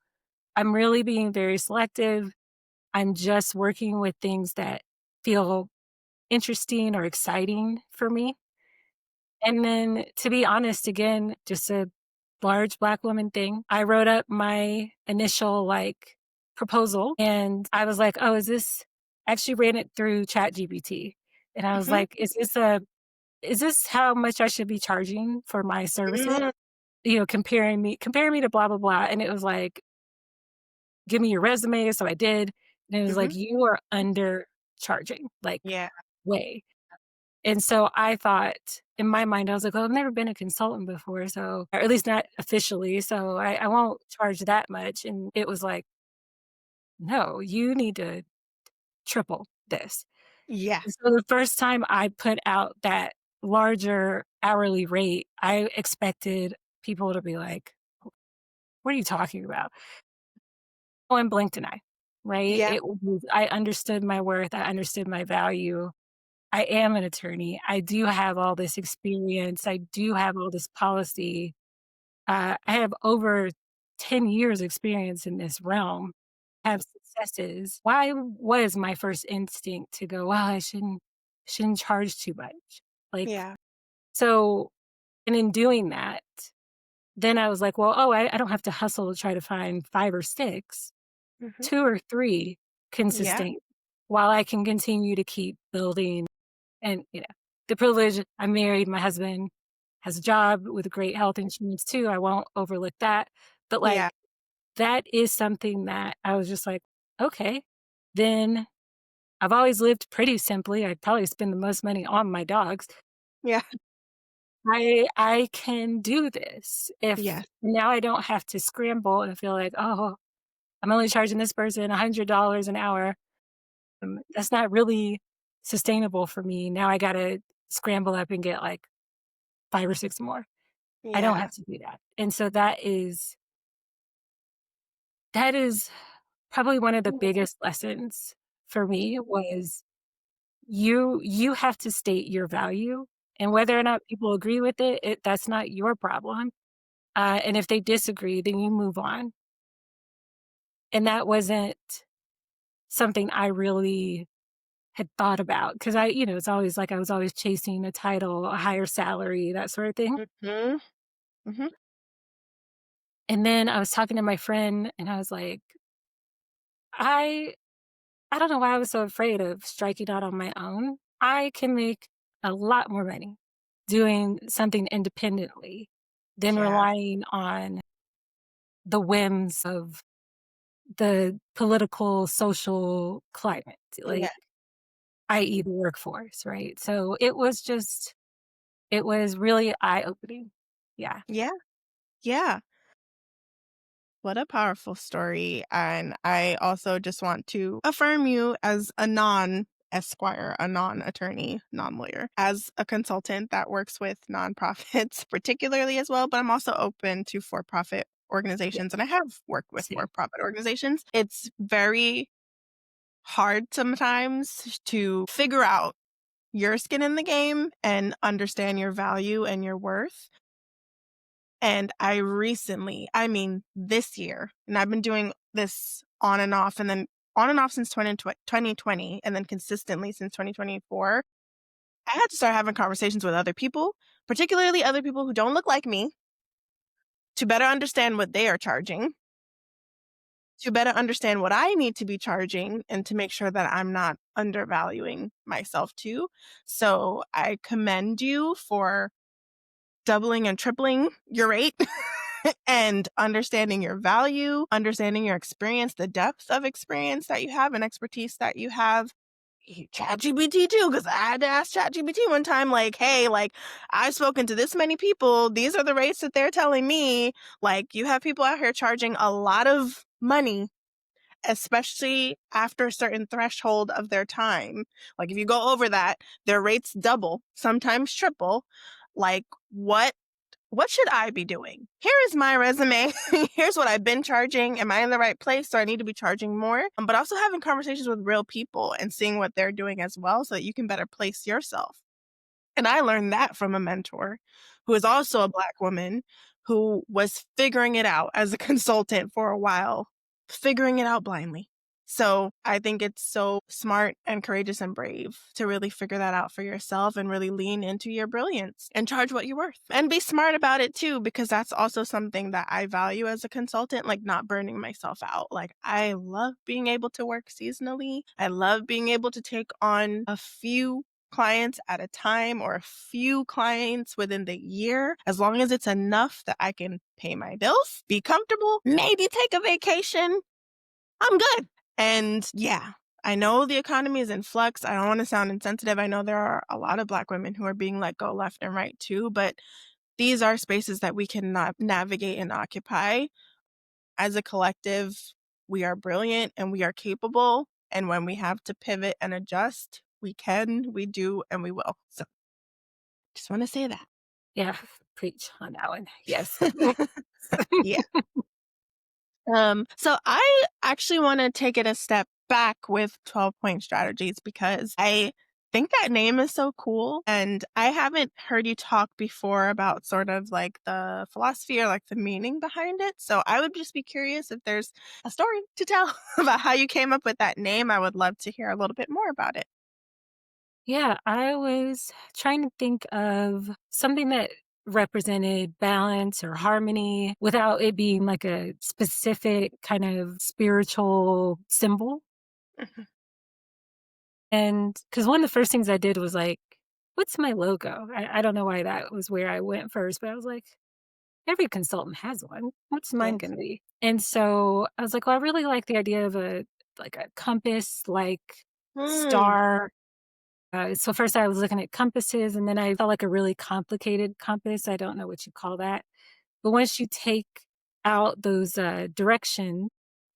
I'm really being very selective. I'm just working with things that feel interesting or exciting for me. And then, to be honest, again, just a large Black woman thing. I wrote up my initial, like, proposal, and I was like, "Oh, is this" I actually ran it through ChatGPT, and I was Mhm. like, is this how much I should be charging for my services?" Mm. You know, comparing me to blah, blah, blah, and it was like, "Give me your resume," so I did, and it was like, Mhm. "You are undercharging, like, Yeah. way." And so I thought in my mind, I was like, "Well, I've never been a consultant before, so or at least not officially, so I won't charge that much." And it was like, "No, you need to triple this." Yeah. And so the first time I put out that larger hourly rate, I expected people to be like, "What are you talking about?" Oh, and blinked an eye, right? Yeah. It was I understood my worth, I understood my value. I am an attorney. I do have all this experience. I do have all this policy. I have over 10 years experience in this realm, have successes. Why was my first instinct to go, well, I shouldn't charge too much. Like, Yeah. so, and in doing that, then I was like, well, oh, I don't have to hustle to try to find five or six, Mhm. two or three can Yeah. sustain while I can continue to keep building. And, the privilege I'm married, my husband has a job with great health insurance too, I won't overlook that, but, Yeah. like, that is something that I was just like, "Okay, then I've always lived pretty simply, I probably spend the most money on my dogs. Yeah. I can do this if Yes. now I don't have to scramble and feel like, 'Oh, I'm only charging this person $100 an hour.' That's not really sustainable for me, now I gotta scramble up and get, like, 5 or 6 more. I don't Yeah. have to do that. And so that is probably one of the Mhm. biggest lessons for me was you have to state your value, and whether or not people agree with that's not your problem. And if they disagree, then you move on. And that wasn't something I really had thought about because it's always like I was always chasing a title, a higher salary, that sort of thing. Mhm. Mhm. And then I was talking to my friend and I was like, I I don't know why I was so afraid of striking out on my own. I can make a lot more money doing something independently than Yeah. relying on the whims of the political, social climate, Yeah. like, i.e., the workforce, right? So it was really eye opening. Yeah. Yeah. Yeah. What a powerful story. And I also just want to affirm you as a non esquire, a non attorney, non lawyer, as a consultant that works with nonprofits, particularly as well. But I'm also open to for profit Yeah. organizations. And I have worked with for Same. profit organizations. It's very hard sometimes to figure out your skin in the game and understand your value and your worth. And I recently, I mean, this year, and I've been doing this on and off, and then on and off since 2020, and then consistently since 2024. I had to start having conversations with other people, particularly other people who don't look like me, to better understand what they are charging, to better understand what I need to be charging, and to make sure that I'm not undervaluing myself too. So I commend you for doubling and tripling your rate and understanding your value, understanding your experience, the depth of experience that you have and expertise that you have. ChatGPT too, because I had to ask ChatGPT one time, like, hey, like, I've spoken to this many people. These are the rates that they're telling me. Like, you have people out here charging a lot of money, especially after a certain threshold of their time. Like, if you go over that, their rates double, sometimes triple. Like, what should I be doing? Here is my resume. Here's what I've been charging. Am I in the right place? Do I need to be charging more? But also having conversations with real people and seeing what they're doing as well so that you can better place yourself. And I learned that from a mentor who is also a Black woman who was figuring it out as a consultant for a while, figuring it out blindly. So I think it's so smart and courageous and brave to really figure that out for yourself and really lean into your brilliance and charge what you're worth. And be smart about it too, because that's also something that I value as a consultant, like not burning myself out. Like, I love being able to work seasonally. I love being able to take on a few clients at a time or a few clients within the year, as long as it's enough that I can pay my bills, be comfortable, maybe take a vacation, I'm good. And yeah, I know the economy is in flux. I don't want to sound insensitive. I know there are a lot of Black women who are being let go left and right too, but these are spaces that we can navigate and occupy. As a collective, we are brilliant and we are capable. And when we have to pivot and adjust, we can, we do, and we will. So just want to say Yeah, preach on that one. Yes. that. Yeah. So I actually want to take it a step back with 12-point strategies because I think that name is so cool. And I haven't heard you talk before about sort of like the philosophy or like the meaning behind it. So I would just be curious if there's a story to tell about how you came up with that name. I would love to hear a little bit more about it. Yeah, I was trying to think of something that represented balance or harmony without it being like a specific kind of spiritual symbol. Mhm. And because one of the first things I did was like, what's my logo? I don't know why that was where I went first, but I was like, every consultant has one. What's mine Yes. going to be? And so I was like, well, I really like the idea of a compass like Mm, star. So first I was looking at compasses and then I felt like a really complicated compass. I don't know what you call that. But once you take out those direction,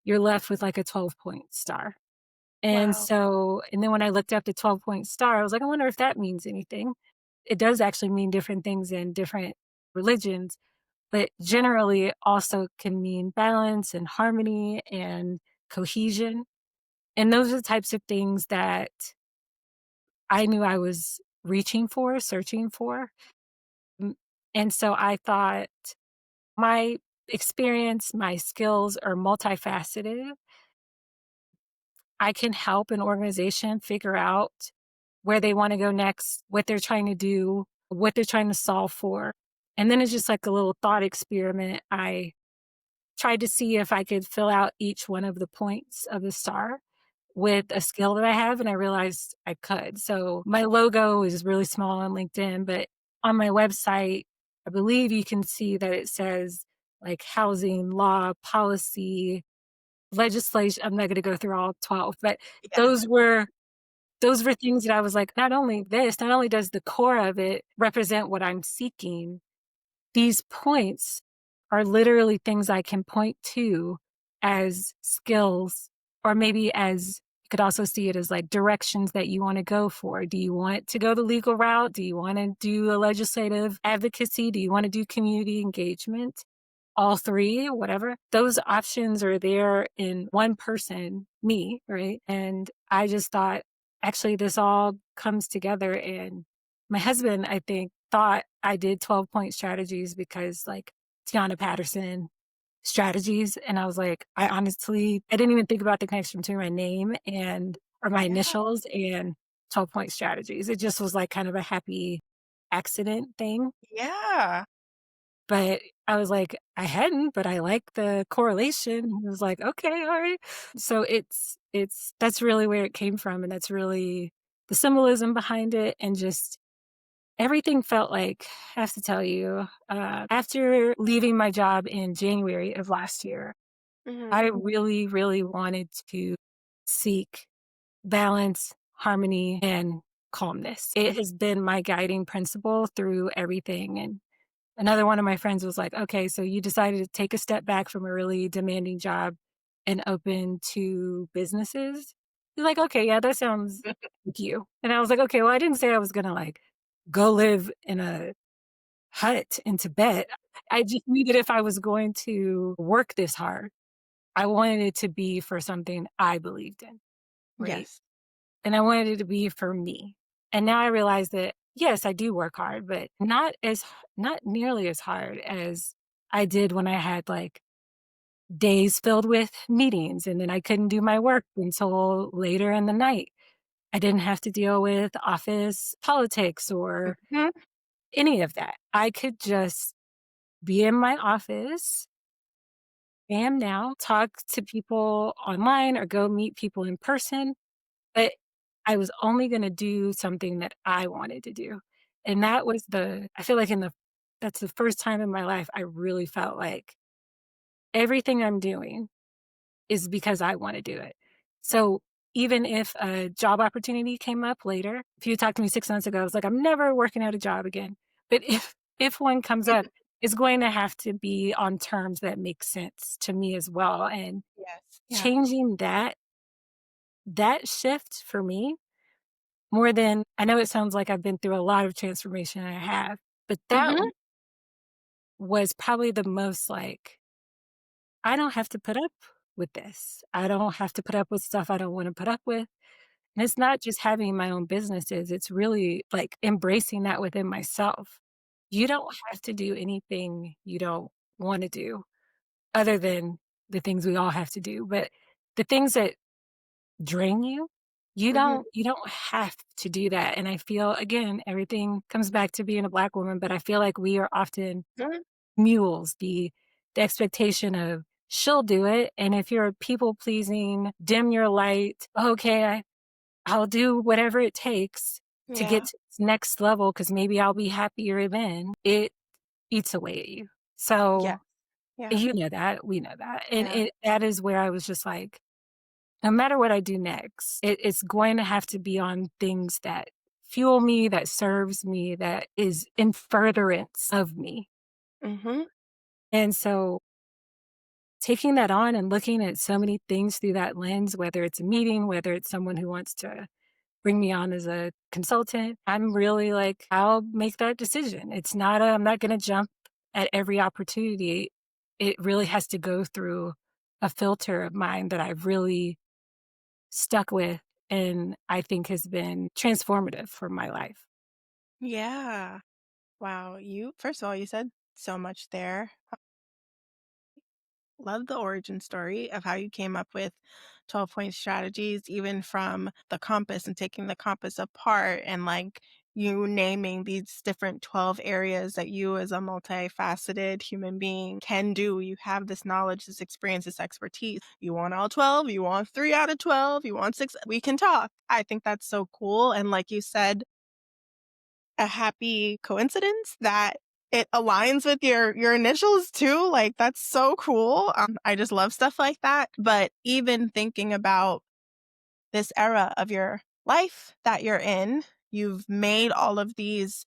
you're left with like a 12-point star. And wow. so, and then when I looked up the 12-point star, I was like, I wonder if that means anything. It does actually mean different things in different religions, but generally it also can mean balance and harmony and cohesion. And those are the types of things that I knew I was reaching for, searching for. Mm, and so I thought my experience, my skills are multifaceted. I can help an organization figure out where they wanna go next, what they're trying to do, what they're trying to solve for. And then it's just like a little thought experiment. I tried to see if I could fill out each one of the points of the star with a skill that I have, and I realized I could. So my logo is really small on LinkedIn, but on my website, I believe you can see that it says like housing, law, policy, legislation. I'm not going to go through all 12, but Yeah. those were those were things that I was like, not only this, not only does the core of it represent what I'm seeking, these points are literally things I can point to as skills, or maybe as you could also see it as like directions that you want to go for. Do you want to go the legal route? Do you want to do a legislative advocacy? Do you want to do community engagement? All three, whatever. Those options are there in one person, me, right? And I just thought, actually, this all comes together. And my husband, I think, thought I did 12-point strategies because, like, Tiana Patterson strategies. And I was like, I didn't even think about the connection between my name and, or my Yeah. initials and 12-point strategies. It just was like kind of a happy accident thing. Yeah. But I was like, "I hadn't, but I like the correlation." I was like, "Okay, alright." So it's that's really where it came from, and that's really the symbolism behind it, and just everything felt like I have to tell you, after leaving my job in January of last year, Mhm. I really, really wanted to seek balance, harmony, and calmness. It has been my guiding principle through everything, and another one of my friends was like, "Okay, so you decided to take a step back from a really demanding job and open to businesses?" He's like, "Okay, yeah, that sounds like you." And I was like, "Okay, well, I didn't say I was gonna, like, go live in a hut in Tibet. I just knew that if I was going to work this hard, I wanted it to be for something I believed in, right? Yes. And I wanted it to be for me. And now I realize that, yes, I do work hard, but not nearly as hard as I did when I had, like, days filled with meetings, and then I couldn't do my work until later in the night. I didn't have to deal with office politics or Mhm. any of that. I could just be in my office, am now, talk to people online or go meet people in person, but I was only gonna do something that I wanted to do. And that was I feel like that's the first time in my life I really felt like everything I'm doing is because I wanna do it. So even if a job opportunity came up later, if you talked to me 6 months ago, I was like, "I'm never working at a job again." But if one comes up, it's going to have to be on terms that make sense to me as well, and Yes. Yeah. changing that shift for me more than I know it sounds like I've been through a lot of transformation, and I have, but that Mhm. was probably the most, like, I don't have to put up with this. I don't have to put up with stuff I don't wanna put up with. And it's not just having my own businesses, it's really, like, embracing that within myself. You don't have to do anything you don't wanna do other than the things we all have to do, but the things that drain you, Mhm. you don't have to do that, and I feel, again, everything comes back to being a Black woman, but I feel like we are often Mhm. mules, the expectation of, "She'll do it," and if you're people-pleasing, dim your light, "Okay, I'll do whatever it takes to get Yeah. to this next level because maybe I'll be happier then," it eats away at you. Yeah. So, Yeah. you know that, we know that, and Yeah. that is where I was just like, no matter what I do next, it's going to have to be on things that fuel me, that serves me, that is in furtherance of me. Mhm. And so taking that on and looking at so many things through that lens, whether it's a meeting, whether it's someone who wants to bring me on as a consultant, I'm really like, I'll make that decision. I'm not going to jump at every opportunity. It really has to go through a filter of mine that I've really stuck with and I think has been transformative for my life. Yeah. Wow. You first of all, you said so much there. Love the origin story of how you came up with 12-point strategies, even from the compass and taking the compass apart and like you naming these different 12 areas that you as a multifaceted human being can do. You have this knowledge, this experience, this expertise. You want all 12, you want 3 out of 12, you want six. We can talk. I think that's so cool. And like you said, a happy coincidence that it aligns with your initials too, like, that's so cool, I just love stuff like that, but even thinking about this era of your life that you're in, you've made all of these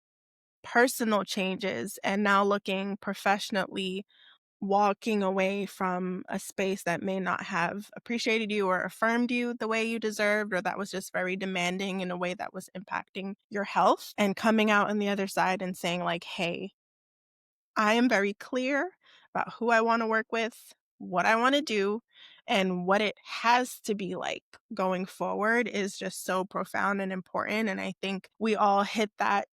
personal changes and now looking professionally, walking away from a space that may not have appreciated you or affirmed you the way you deserved, or that was just very demanding in a way that was impacting your health, and coming out on the other side and saying, like, hey, I am very clear about who I want to work with, what I want to do, and what it has to be like going forward is just so profound and important. And I think we all hit that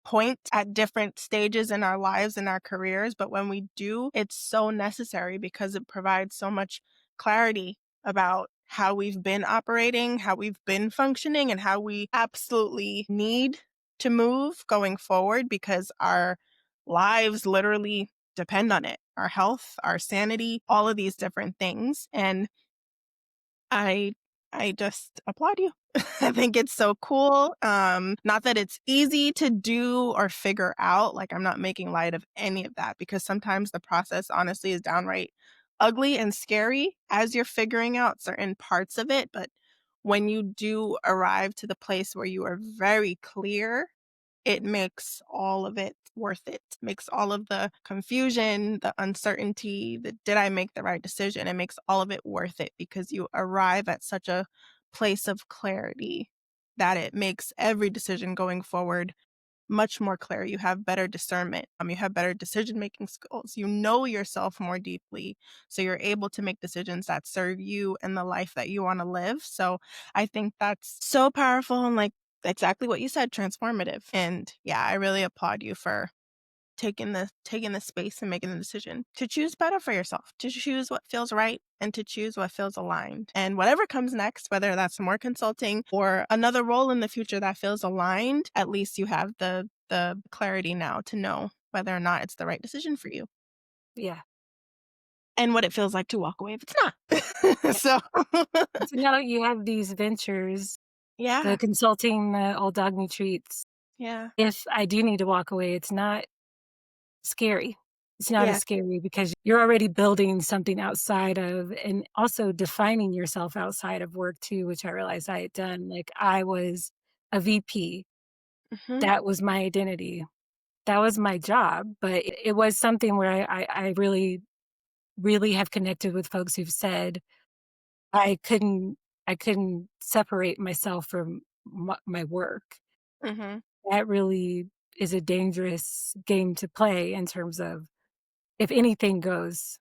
point at different stages in our lives and our careers, but when we do, it's so necessary because it provides so much clarity about how we've been operating, how we've been functioning, and how we absolutely need to move going forward because our lives literally depend on it. Our health, our sanity, all of these different things. And I I just applaud you. I think it's so cool. Not that it's easy to do or figure out. Like, I'm not making light of any of that because sometimes the process honestly is downright ugly and scary as you're figuring out certain parts of it. But when you do arrive to the place where you are very clear, it makes all of it worth it. Makes all of the confusion, the uncertainty, the did I make the right decision? It makes all of it worth it because you arrive at such a place of clarity that it makes every decision going forward much more clear. You have better discernment. You have better decision making skills. You know yourself more deeply. So you're able to make decisions that serve you and the life that you want to live. So I think that's so powerful and like exactly what you said, transformative. And yeah, I really applaud you for taking the space and making the decision to choose better for yourself, to choose what feels right and to choose what feels aligned. And whatever comes next, whether that's more consulting or another role in the future that feels aligned, at least you have the clarity now to know whether or not it's the right decision for you Yeah. and what it feels like to walk away if it's not. Yeah. So So now you have these ventures, the yeah, consulting, the old dog new treats. yeah, If I do need to walk away, it's not scary. It's not as yeah, scary because you're already building something outside of and also defining yourself outside of work too, which I realized I had done. Like I was a VP. hmm, That was my identity. That was my job. But it was something where I really, really have connected with folks who've said I couldn't I couldn't separate myself from my work. hmm, That really is a dangerous game to play in terms of if anything goes,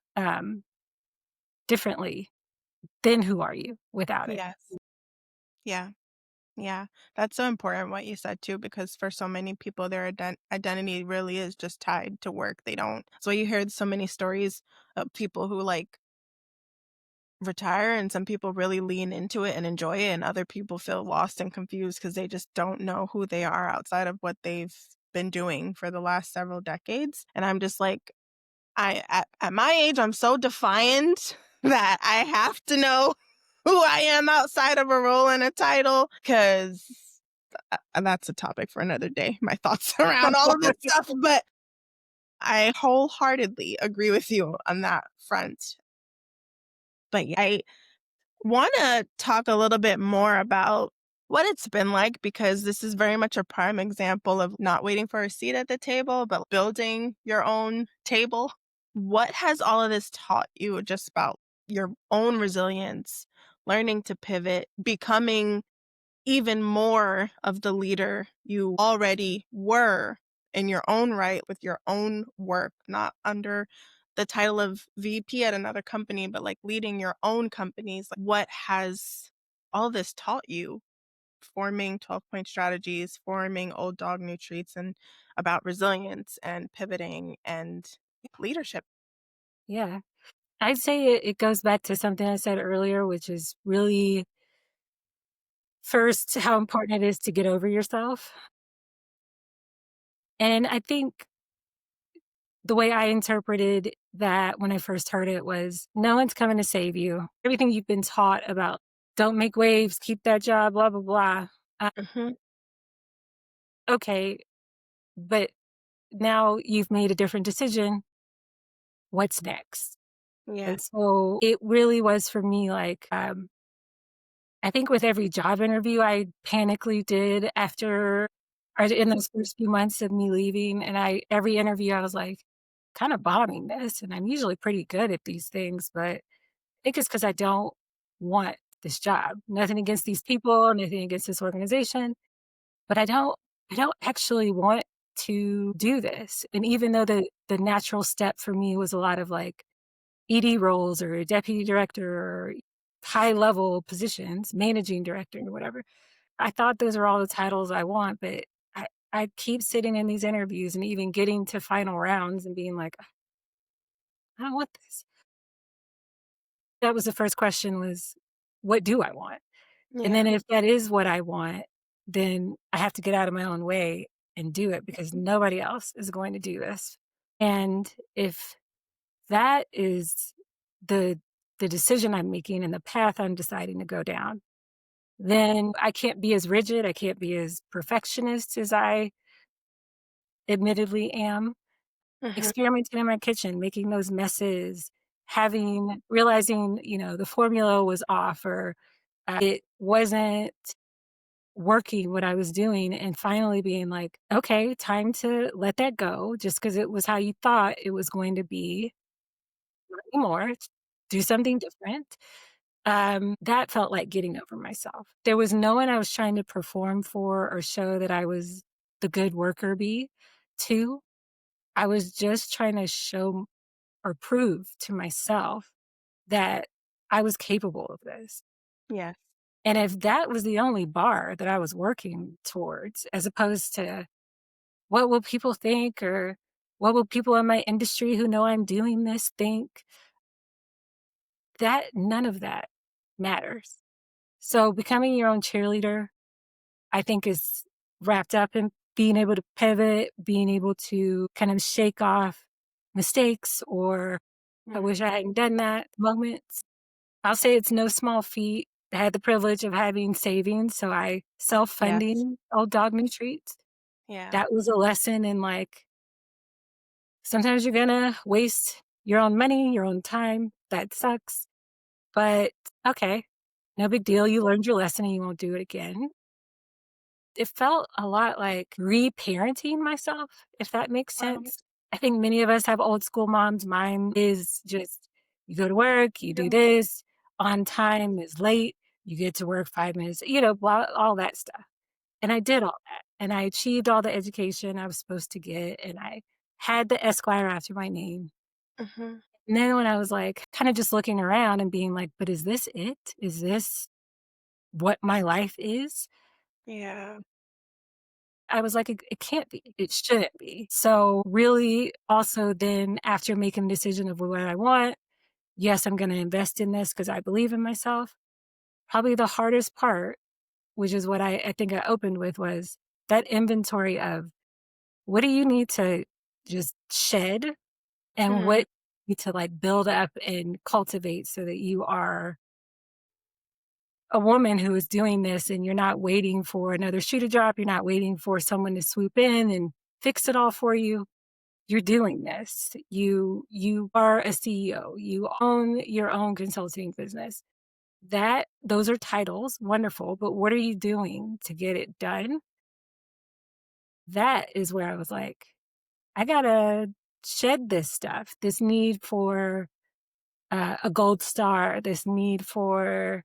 differently, then who are you without it? yes, yeah. Yeah, that's so important what you said too, because for so many people, their identity really is just tied to work. They don't. So you hear so many stories of people who like retire, and some people really lean into it and enjoy it, and other people feel lost and confused because they just don't know who they are outside of what they've been doing for the last several decades. And I'm just like, at my age, I'm so defiant that I have to know who I am outside of a role and a title because that's a topic for another day. My thoughts around all of this stuff, but I wholeheartedly agree with you on that front. But yeah, I want to talk a little bit more about what it's been like because this is very much a prime example of not waiting for a seat at the table, but building your own table. What has all of this taught you just about your own resilience, learning to pivot, becoming even more of the leader you already were in your own right with your own work, not under the title of VP at another company, but like leading your own companies? Like, what has all this taught you forming 12-point strategies, forming old dog new treats, and about resilience and pivoting and leadership? Yeah. I'd say it goes back to something I said earlier, which is really first how important it is to get over yourself. And I think the way I interpreted that when I first heard it was no one's coming to save you. Everything you've been taught about don't make waves, keep that job, blah, blah, blah. Uh, Hmm. okay, but now you've made a different decision. What's next? Yeah. And so it really was for me like, I think with every job interview I panically did after or in those first few months of me leaving, and every interview I was like, kind of bombing this, and I'm usually pretty good at these things, but I think it's because I don't want this job. Nothing against these people, nothing against this organization, but I don't actually want to do this. And even though the natural step for me was a lot of like ED roles or deputy director or high level positions, managing director or whatever. I thought those are all the titles I want, but I keep sitting in these interviews and even getting to final rounds and being like, I don't want this. That was the first question was, what do I want? And then Yeah. if that is what I want, then I have to get out of my own way. and do it because nobody else is going to do this. And if that is the the decision I'm making and the path I'm deciding to go down, then I can't be as rigid, I can't be as perfectionist as I admittedly am. Mhm. Experimenting in my kitchen, making those messes, having realizing, the formula was off or, it wasn't working what I was doing, and finally being like, "Okay, time to let that go just because it was how you thought it was going to be, not anymore, do something different." That felt like getting over myself. There was no one I was trying to perform for or show that I was the good worker bee to. I was just trying to show or prove to myself that I was capable of this. Yes. And if that was the only bar that I was working towards, as opposed to what will people think or what will people in my industry who know I'm doing this think, that none of that matters. So becoming your own cheerleader, I think is wrapped up in being able to pivot, being able to kind of shake off mistakes or I wish I Mhm. hadn't done that moments. I'll say it's no small feat. I had the privilege of having savings, so I Yes. self-funding Old Dog New Treats. Yeah. That was a lesson in, like, sometimes you're gonna waste your own money, your own time. That sucks, but okay, no big deal. You learned your lesson and you won't do it again. It felt a lot like reparenting myself, if that makes Wow. sense. I think many of us have old school moms. Mine is just you go to work, you do this, on time is late, you get to work 5 minutes, blah, all that stuff. And I did all that. And I achieved all the education I was supposed to get. And I had the Esquire after my name. Mhm. And then when I was like, kind of just looking around and being like, but is this it? Is this what my life is? Yeah. I was like, it can't be. It shouldn't be. So, really, also, then after making the decision of what I want, yes, I'm going to invest in this because I believe in myself. Probably the hardest part, which is what I think I opened with, was that inventory of what do you need to just shed and what Mhm. you need to like build up and cultivate so that you are a woman who is doing this and you're not waiting for another shoe to drop. You're not waiting for someone to swoop in and fix it all for you. You're doing this. You are a CEO. You own your own consulting business. That those are titles, wonderful, but what are you doing to get it done? That is where I was like, I gotta shed this stuff. This need for a gold star. This need for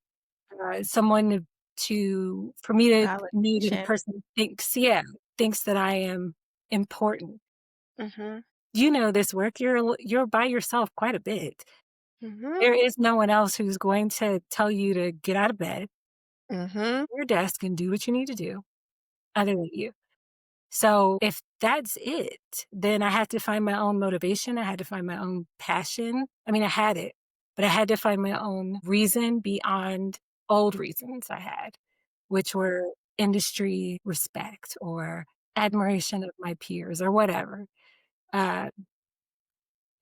someone for me to need a Validation. person thinks that I am important. Mhm. This work. You're by yourself quite a bit. Mhm. There is no one else who's going to tell you to get out of bed, Mhm. your desk, and do what you need to do other than you. So if that's it, then I had to find my own motivation. I had to find my own passion. I mean, I had it, but I had to find my own reason beyond old reasons I had, which were industry respect or admiration of my peers or whatever. Uh,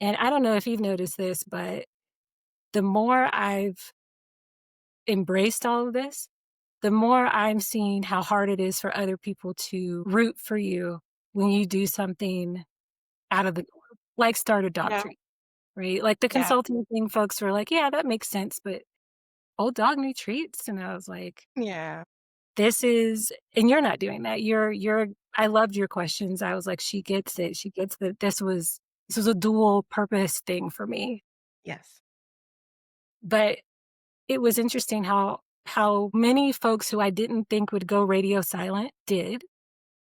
and I don't know if you've noticed this, but the more I've embraced all of this, the more I'm seeing how hard it is for other people to root for you when you do something out of the norm, like start a dog Yeah. treat, right? Like the Yeah. consulting thing, folks were like, yeah, that makes sense, but old dog new treats. And I was like, Yeah. and you're not doing that. I loved your questions. I was like, she gets it. She gets that this was a dual purpose thing for me. Yes. But it was interesting how many folks who I didn't think would go radio silent did,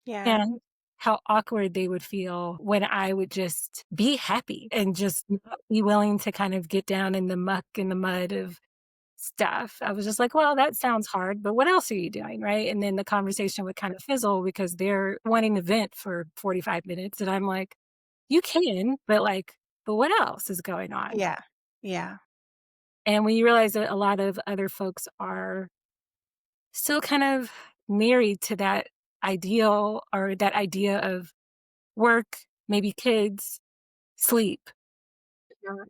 Yeah. and how awkward they would feel when I would just be happy and just not be willing to kind of get down in the muck and the mud of stuff. I was just like, "Well, that sounds hard, but what else are you doing?" Right? And then the conversation would kind of fizzle because they're wanting to vent for 45 minutes, and I'm like, "You can, but, like, but what else is going on?" Yeah. Yeah. And when you realize that a lot of other folks are still kind of married to that ideal or that idea of work, maybe kids, sleep. Yeah.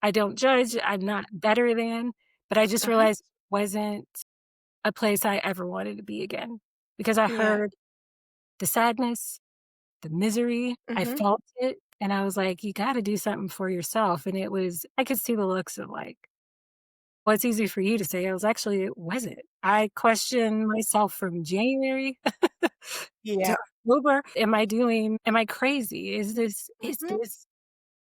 I don't judge, I'm not better than, but I just Uh-huh. realized it wasn't a place I ever wanted to be again because I Yeah. heard the sadness, the misery, I Mhm. felt it, and I was like, "You gotta do something for yourself," and it was I could see the looks of like, "Well, it's easy for you to say." I was actually it wasn't. I questioned myself from January Yeah. to October. Am I crazy? Is Mhm. this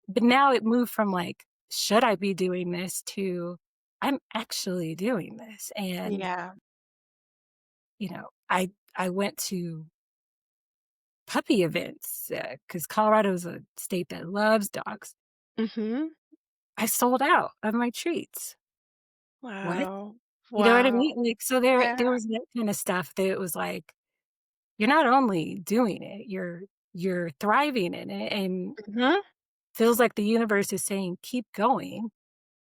but now it moved from like, "Should I be doing this?" to, "I'm actually doing this." And, Yeah. I went to puppy events, because Colorado is a state that loves dogs. Mhm. I sold out of my treats. What? Wow. You know what I Wow. mean? Like, so Yeah. there was that kinda stuff that was like, you're not only doing it, you're thriving in it, and Mhm. feels like the universe is saying, "Keep going."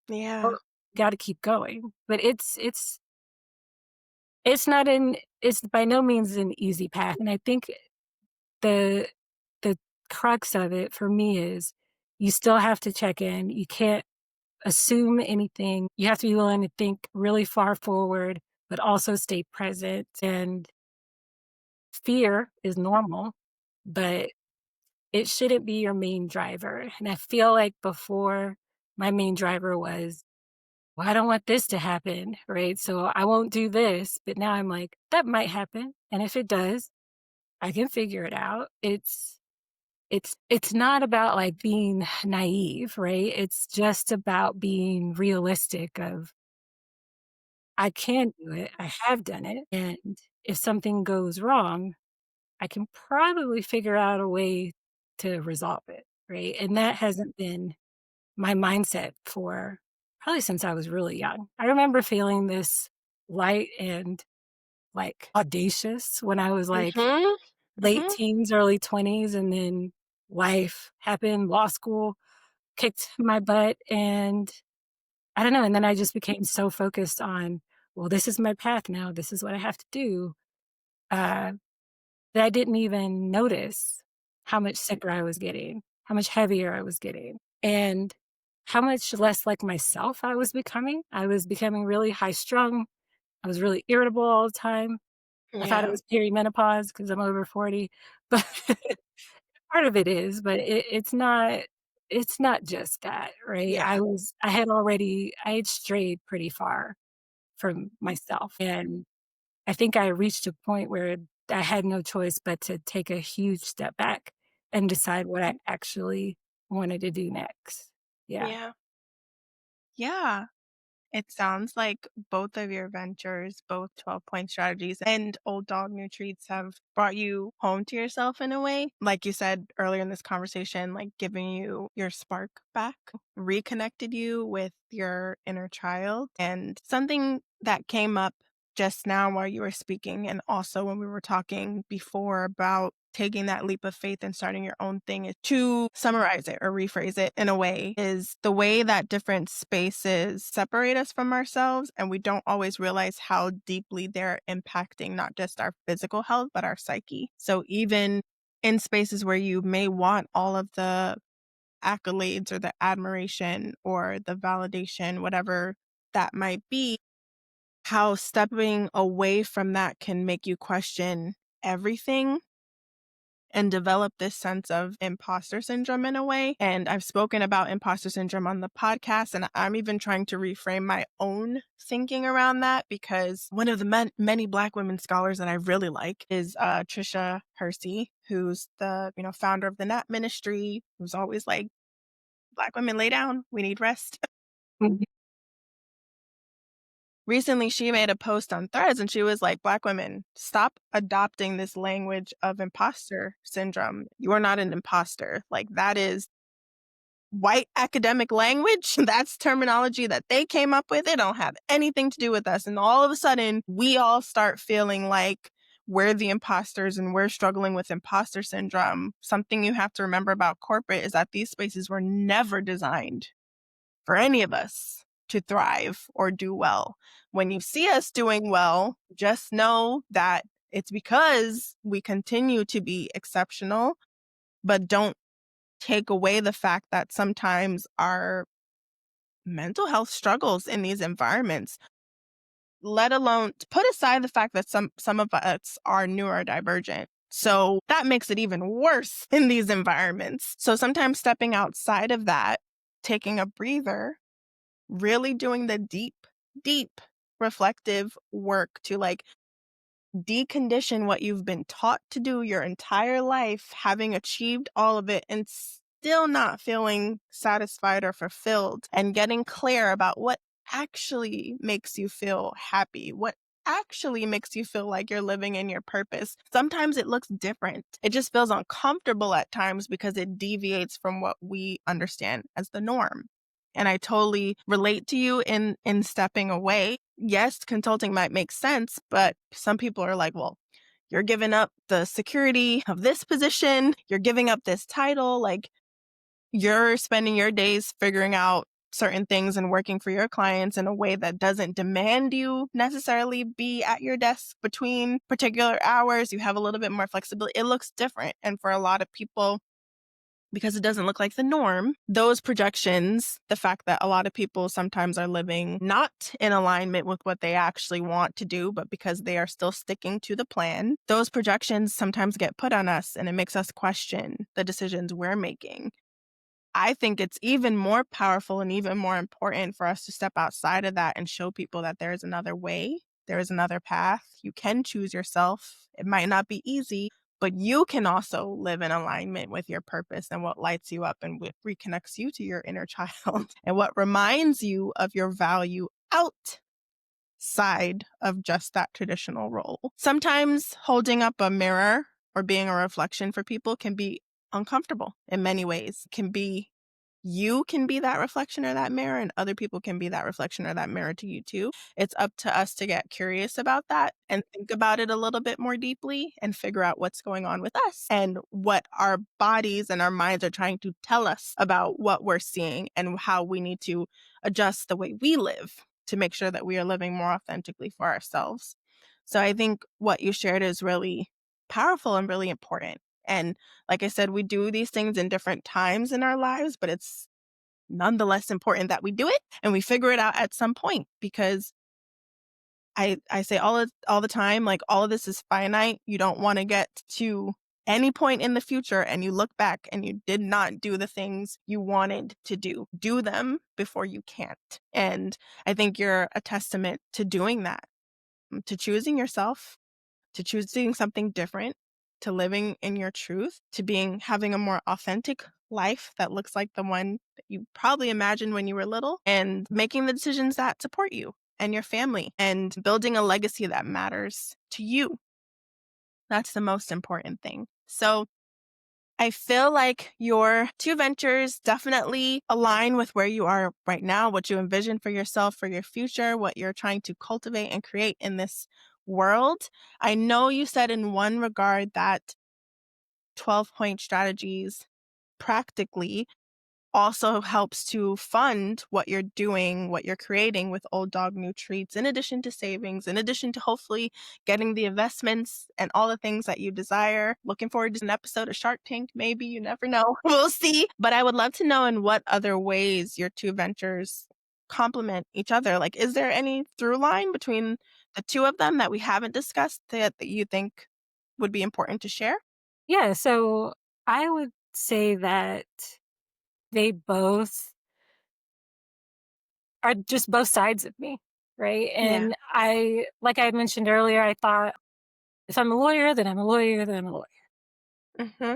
Yeah. Or, "Gotta keep going." But it's not an it's by no means an easy path, and I think the the crux of it for me is you still have to check in. You can't assume anything. You have to be willing to think really far forward, but also stay present. And fear is normal, but it shouldn't be your main driver. And I feel like before my main driver was, well, I don't want this to happen, right? So I won't do this. But now I'm like, that might happen. And if it does, I can figure it out. It's not about, like, being naive, right? It's just about being realistic of, I can do it, I have done it, and if something goes wrong, I can probably figure out a way to resolve it, right? And that hasn't been my mindset for probably since I was really young. I remember feeling this light and, like, audacious when I was, like, Mhm. late Mhm. teens, early 20s, and then life happened, law school kicked my butt, and I don't know, and then I just became so focused on, "Well, this is my path now, this is what I have to do," uh, that I didn't even notice how much sicker I was getting, how much heavier I was getting, and how much less like myself I was becoming. I was becoming really high strung, I was really irritable all the time. I thought it Yeah. was perimenopause because 'cause I'm over 40, but part of it is, but it's not just that, right? Yeah. I had strayed pretty far from myself, and I think I reached a point where I had no choice but to take a huge step back and decide what I actually wanted to do next. Yeah. Yeah. Yeah. It sounds like both of your ventures, both 12-point strategies and old dog new treats have brought you home to yourself in a way. Like you said earlier in this conversation, like giving you your spark back, reconnected you with your inner child. And something that came up just now while you were speaking, and also when we were talking before about taking that leap of faith and starting your own thing, is to summarize it or rephrase it in a way, is the way that different spaces separate us from ourselves and we don't always realize how deeply they're impacting not just our physical health but our psyche. So even in spaces where you may want all of the accolades or the admiration or the validation, whatever that might be, how stepping away from that can make you question everything and develop this sense of imposter syndrome in a way. And I've spoken about imposter syndrome on the podcast, and I'm even trying to reframe my own thinking around that because one of the many Black women scholars that I really like is Trisha Hersey, who's the founder of the Nap Ministry, who's always like, Black women lay down, we need rest. Mhm. Recently, she made a post on Threads and she was like, Black women, stop adopting this language of imposter syndrome. You are not an imposter. Like, that is white academic language. That's terminology that they came up with. It don't have anything to do with us. And all of a sudden, we all start feeling like we're the imposters and we're struggling with imposter syndrome. Something you have to remember about corporate is that these spaces were never designed for any of us to thrive or do well. When you see us doing well, just know that It's because we continue to be exceptional, but don't take away the fact that sometimes our mental health struggles in these environments, let alone put aside the fact that some of us are neurodivergent. So that makes it even worse in these environments. So sometimes stepping outside of that, taking a breather, really doing the deep reflective work to like decondition what you've been taught to do your entire life, having achieved all of it and still not feeling satisfied or fulfilled, and getting clear about what actually makes you feel happy, what actually makes you feel like you're living in your purpose. Sometimes it looks different. It just feels uncomfortable at times because it deviates from what we understand as the norm. And I totally relate to you in stepping away. Yes, consulting might make sense, but some people are like, well, you're giving up the security of this position, you're giving up this title, like you're spending your days figuring out certain things and working for your clients in a way that doesn't demand you necessarily be at your desk between particular hours. You have a little bit more flexibility. It looks different. And for a lot of people, because it doesn't look like the norm, those projections, the fact that a lot of people sometimes are living not in alignment with what they actually want to do, but because they are still sticking to the plan, those projections sometimes get put on us and it makes us question the decisions we're making. I think it's even more powerful and even more important for us to step outside of that and show people that there is another way, there is another path. You can choose yourself. It might not be easy, but you can also live in alignment with your purpose and what lights you up and what reconnects you to your inner child and what reminds you of your value outside of just that traditional role. Sometimes holding up a mirror or being a reflection for people can be uncomfortable in many ways. You can be that reflection or that mirror, and other people can be that reflection or that mirror to you too. It's up to us to get curious about that and think about it a little bit more deeply and figure out what's going on with us and what our bodies and our minds are trying to tell us about what we're seeing and how we need to adjust the way we live to make sure that we are living more authentically for ourselves. So I think what you shared is really powerful and really important. And like I said, we do these things in different times in our lives, but it's nonetheless important that we do it and we figure it out at some point because I say all the time, like all of this is finite. You don't want to get to any point in the future and you look back and you did not do the things you wanted to do. Do them before you can't. And I think you're a testament to doing that, to choosing yourself, to choosing something different, to living in your truth, to having a more authentic life that looks like the one that you probably imagined when you were little, and making the decisions that support you and your family and building a legacy that matters to you. That's the most important thing. So I feel like your two ventures definitely align with where you are right now, what you envision for yourself, for your future, what you're trying to cultivate and create in this world. I know you said in one regard that 12-point strategies practically also helps to fund what you're doing, what you're creating with Old Dog New Treats, in addition to savings, in addition to hopefully getting the investments and all the things that you desire. Looking forward to an episode of Shark Tank, maybe. You never know. We'll see. But I would love to know in what other ways your two ventures complement each other. Like, is there any through line between the two of them that we haven't discussed that you think would be important to share? Yeah, so I would say that they both are just both sides of me, right? Yeah. And like I had mentioned earlier, I thought if I'm a lawyer, then I'm a lawyer, then I'm a lawyer. Hmm.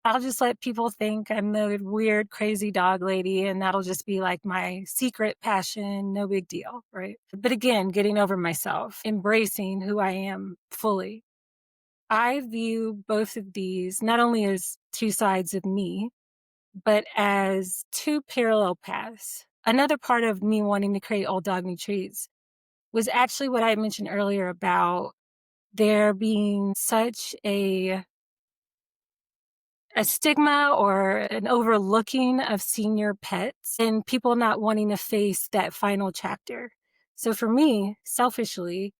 I'll just let people think I'm the weird, crazy dog lady, and that'll just be like my secret passion, no big deal, right? But again, getting over myself, embracing who I am fully. I view both of these not only as two sides of me, but as two parallel paths. Another part of me wanting to create Old Dog New Treats was actually what I mentioned earlier about there being such a stigma or an overlooking of senior pets and people not wanting to face that final chapter. So for me, selfishly,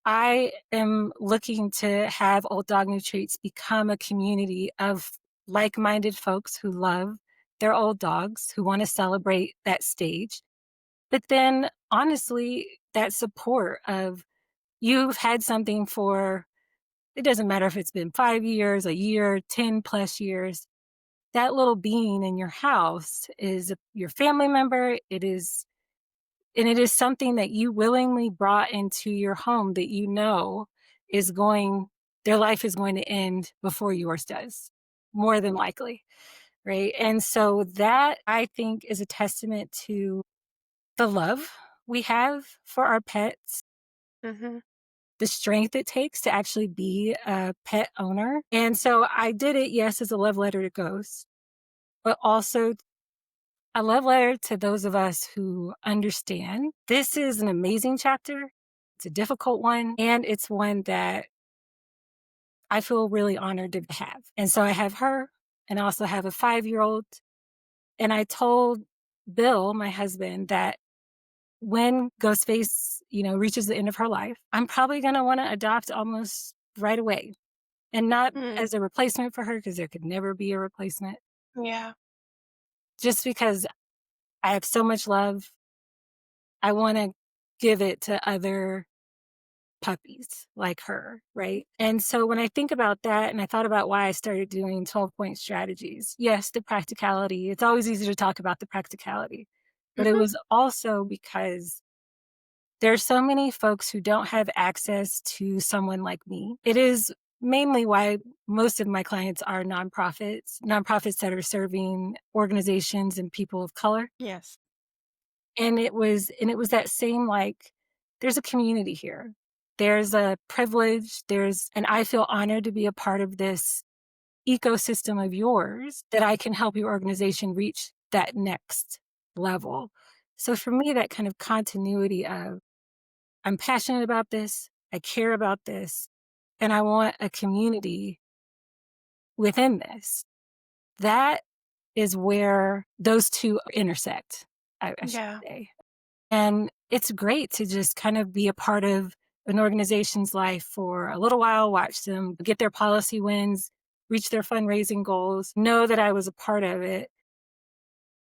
I am looking to have Old Dog New Treats become a community of like-minded folks who love their old dogs, who wanna celebrate that stage. But then, honestly, that support of you've had something for it doesn't matter if it's been 5 years, a year, 10 plus years, that little being in your house is your family member, it is something that you willingly brought into your home that you know is going their life is going to end before yours does, more than likely, right? And so that, I think, is a testament to the love we have for our pets, Mhm. the strength it takes to actually be a pet owner. And so I did it, yes, as a love letter to ghosts, but also a love letter to those of us who understand this is an amazing chapter. It's a difficult one, and it's one that I feel really honored to have. And so I have her, and I also have a 5-year-old. And I told Bill, my husband, that when Ghostface, reaches the end of her life, I'm probably going to want to adopt almost right away, and not Mm. as a replacement for her, because there could never be a replacement, Yeah. just because I have so much love. I want to give it to other puppies like her, right? And so when I think about that, and I thought about why I started doing 12-point strategies, yes, the practicality, it's always easy to talk about the practicality, but it Mhm. was also because there's so many folks who don't have access to someone like me. It is mainly why most of my clients are nonprofits that are serving organizations and people of color. Yes. And it was that same, like, there's a community here. There's a privilege, and I feel honored to be a part of this ecosystem of yours that I can help your organization reach that next level. So for me, that kind of continuity of I'm passionate about this, I care about this, and I want a community within this. That is where those two intersect, I should Yeah. say. And it's great to just kind of be a part of an organization's life for a little while, watch them get their policy wins, reach their fundraising goals, know that I was a part of it,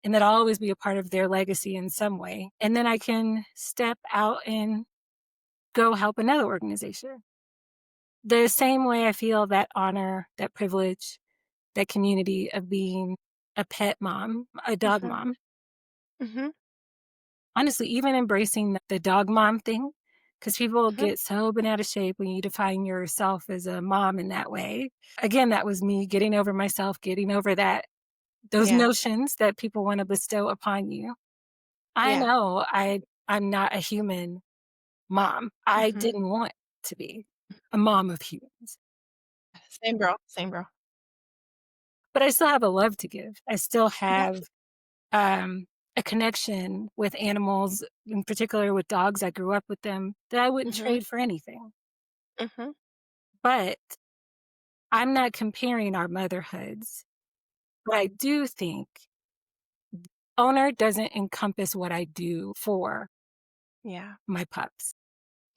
and that I'll always be a part of their legacy in some way. And then I can step out and go help another organization. The same way I feel that honor, that privilege, that community of being a pet mom, a dog Mhm. mom. Mhm. Honestly, even embracing the dog mom thing, because people Mhm. get so bent out of shape when you define yourself as a mom in that way. Again, that was me getting over myself, getting over those Yeah. notions that people want to bestow upon you. I Yeah. know I'm not a human mom. I Mhm. didn't want to be a mom of humans, Same girl, same girl. but I still have a love to give. I still Yeah. have um, a connection with animals, in particular with dogs. I grew up with them that I wouldn't Mhm. trade for anything. Mhm. But I'm not comparing our motherhoods. But I do think owner doesn't encompass what I do for Yeah. my pups.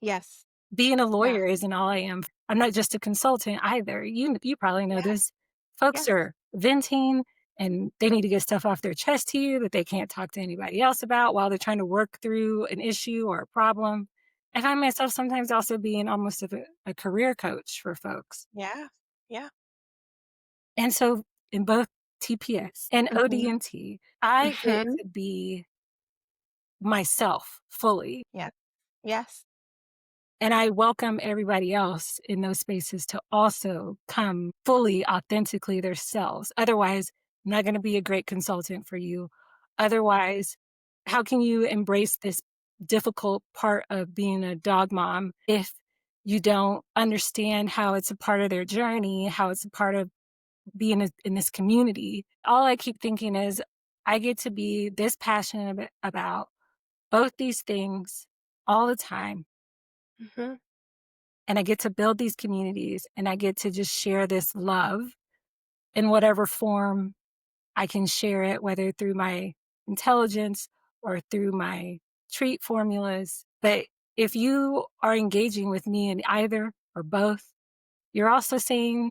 Yes. Being a Yeah. lawyer isn't all I am. I'm not just a consultant either. You probably know Yeah. this. Folks Yes. are venting and they need to get stuff off their chest to you that they can't talk to anybody else about while they're trying to work through an issue or a problem. I find myself sometimes also being almost of a career coach for folks. Yeah. Yeah. And so in both TPS and Mhm. OD&T, I get Mhm. to be myself fully. Yes. Yes. And I welcome everybody else in those spaces to also come fully authentically themselves. Otherwise, I'm not going to be a great consultant for you. Otherwise, how can you embrace this difficult part of being a dog mom if you don't understand how it's a part of their journey, how it's a part of being in this community? All I keep thinking is, I get to be this passionate about both these things all the time. Mhm. And I get to build these communities and I get to just share this love in whatever form I can share it, whether through my intelligence or through my treat formulas. But if you are engaging with me in either or both, you're also saying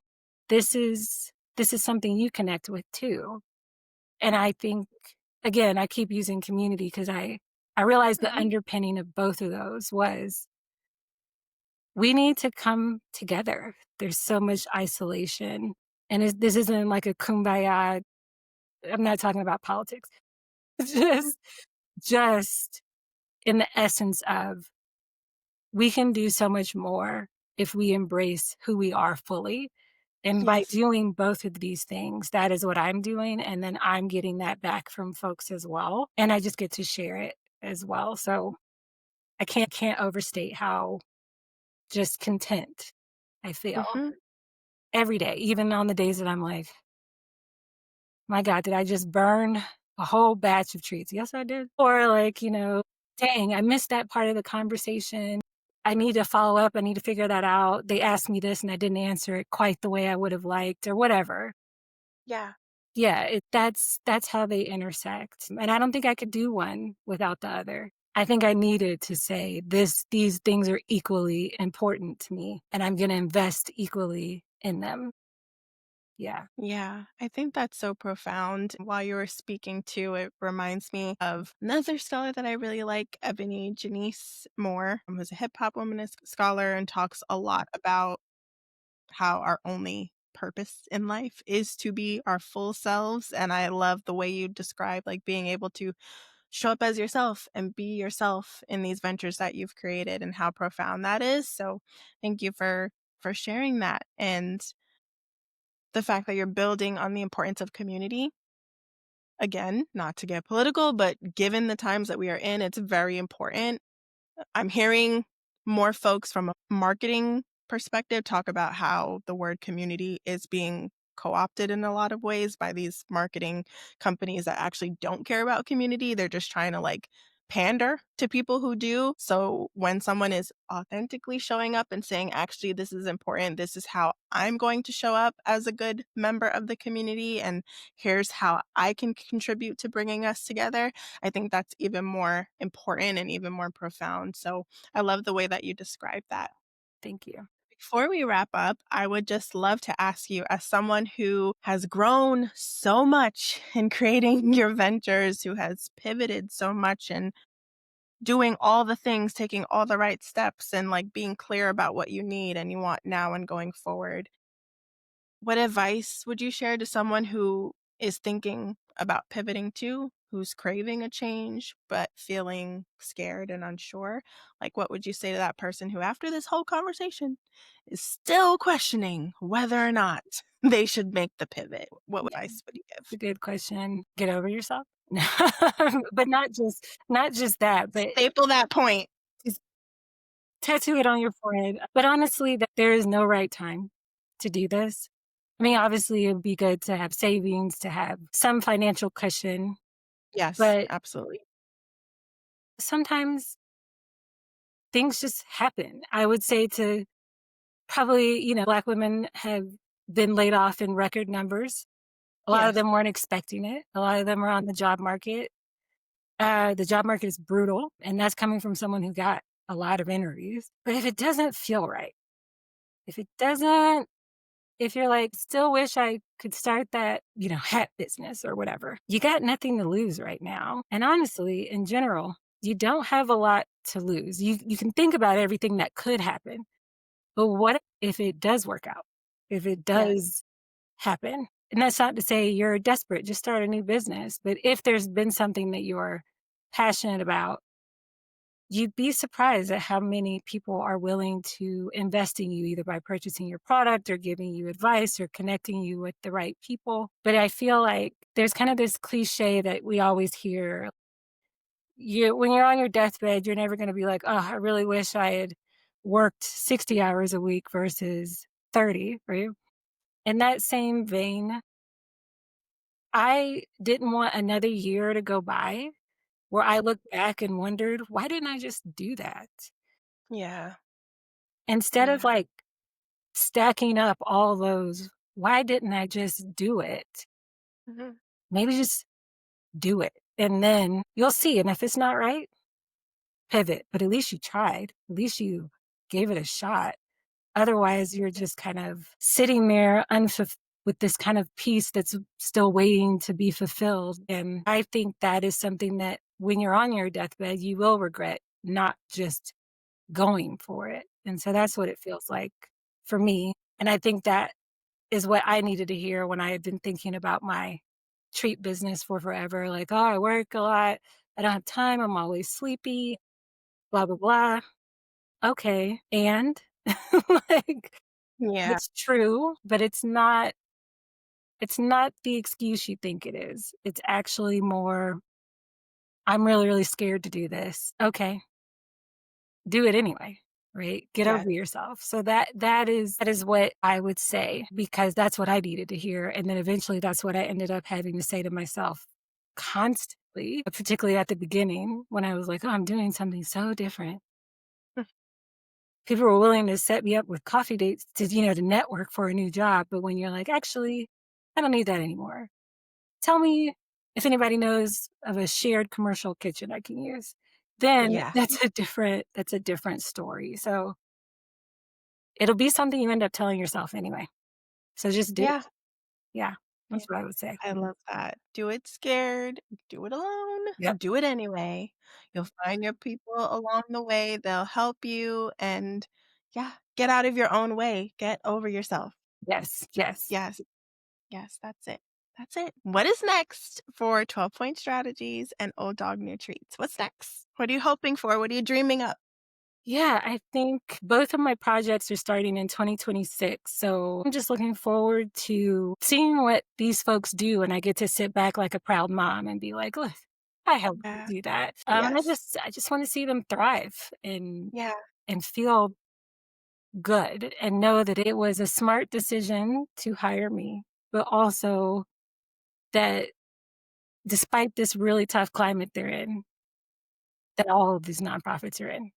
this is something you connect with too. And I think, again, I keep using community because I realized the Mhm. underpinning of both of those was we need to come together. There's so much isolation, and this isn't like a kumbaya. I'm not talking about politics. Mhm. Just just in the essence of we can do so much more if we embrace who we are fully. And by Yes. doing both of these things, that is what I'm doing, and then I'm getting that back from folks as well, and I just get to share it as well. So I can't overstate how just content I feel Mhm. every day, even on the days that I'm like, "My God, did I just burn a whole batch of treats?" Yes, I did. Or like, "Dang, I missed that part of the conversation. I need to follow up. I need to figure that out. They asked me this and I didn't answer it quite the way I would have liked," or whatever. Yeah. Yeah, that's how they intersect, and I don't think I could do one without the other. I think I needed to say these things are equally important to me, and I'm gonna invest equally in them. Yeah, Yeah, I think that's so profound. While you were speaking too, it reminds me of another scholar that I really like, Ebony Janice Moore, who's a hip hop womanist scholar and talks a lot about how our only purpose in life is to be our full selves. And I love the way you describe like being able to show up as yourself and be yourself in these ventures that you've created and how profound that is. So thank you for sharing that. And the fact that you're building on the importance of community. Again, not to get political, but given the times that we are in, it's very important. I'm hearing more folks from a marketing perspective talk about how the word community is being co-opted in a lot of ways by these marketing companies that actually don't care about community. They're just trying to like pander to people who do. So when someone is authentically showing up and saying, actually, this is important, this is how I'm going to show up as a good member of the community, and here's how I can contribute to bringing us together, I think that's even more important and even more profound. So I love the way that you describe that. thank you. Before we wrap up, I would just love to ask you, as someone who has grown so much in creating your ventures, who has pivoted so much and doing all the things, taking all the right steps, and like being clear about what you need and you want now and going forward, what advice would you share to someone who is thinking about pivoting too, who's craving a change but feeling scared and unsure? Like, what would you say to that person who, after this whole conversation, is still questioning whether or not they should make the pivot? What Yeah, advice would you it's a give? good question. Get over yourself. But not just that, but Staple that point. just tattoo it on your forehead. But honestly, that there is no right time to do this. I mean, obviously, it would be good to have savings, to have some financial cushion, Yes, but absolutely. sometimes things just happen. I would say to probably, Black women have been laid off in record numbers. A lot of Yes. them weren't expecting it. A lot of them are on the job market. The job market is brutal, and that's coming from someone who got a lot of interviews. But if it doesn't feel right, if it doesn't, if you're like, still wish I could start that, hat business or whatever, you got nothing to lose right now. And honestly, in general, you don't have a lot to lose. You can think about everything that could happen, but what if it does work out? If it Yes. does happen? And that's not to say you're desperate, just start a new business. But if there's been something that you're passionate about, you'd be surprised at how many people are willing to invest in you either by purchasing your product or giving you advice or connecting you with the right people. But I feel like there's kind of this cliche that we always hear. When you're on your deathbed, you're never going to be like, oh, I really wish I had worked 60 hours a week versus 30, right? In that same vein, I didn't want another year to go by where I looked back and wondered, why didn't I just do that? Yeah. Instead of Yeah. like stacking up all those, why didn't I just do it? Mhm. Maybe just do it. And then you'll see. And if it's not right, pivot, but at least you tried. At least you gave it a shot. Otherwise, you're just kind of sitting there with this kind of peace that's still waiting to be fulfilled. And I think that is something that when you're on your deathbed, you will regret not just going for it. And so that's what it feels like for me. And I think that is what I needed to hear when I had been thinking about my treat business for forever. Like, oh, I work a lot. I don't have time. I'm always sleepy, blah, blah, blah. Okay. And like, Yeah. it's true, but it's not the excuse you think it is. It's actually more, I'm really, really scared to do this. Okay. Do it anyway, right? Get Yes. over yourself. So that is what I would say because that's what I needed to hear. And then eventually that's what I ended up having to say to myself constantly, particularly at the beginning when I was like, oh, I'm doing something so different. People were willing to set me up with coffee dates to network for a new job. But when you're like, actually, I don't need that anymore. Tell me if anybody knows of a shared commercial kitchen I can use. Then Yeah. that's a different story. So it'll be something you end up telling yourself anyway. So just do it. Yeah. Yeah. Yeah. That's what I would say. I love that. Do it scared, do it alone, Yep. do it anyway. You'll find your people along the way, they'll help you, and yeah, get out of your own way, get over yourself. Yes. Yes. Yes, yes, that's it. That's it. What is next for 12-point strategies and old dog new treats? What's next? What are you hoping for? What are you dreaming up? Yeah, I think both of my projects are starting in 2026. So I'm just looking forward to seeing what these folks do. And I get to sit back like a proud mom and be like, look, I helped you Yeah. do that. And I Yes. just I just want to see them thrive Yeah. and feel good and know that it was a smart decision to hire me, but also that despite this really tough climate they're in, that all of these nonprofits are in,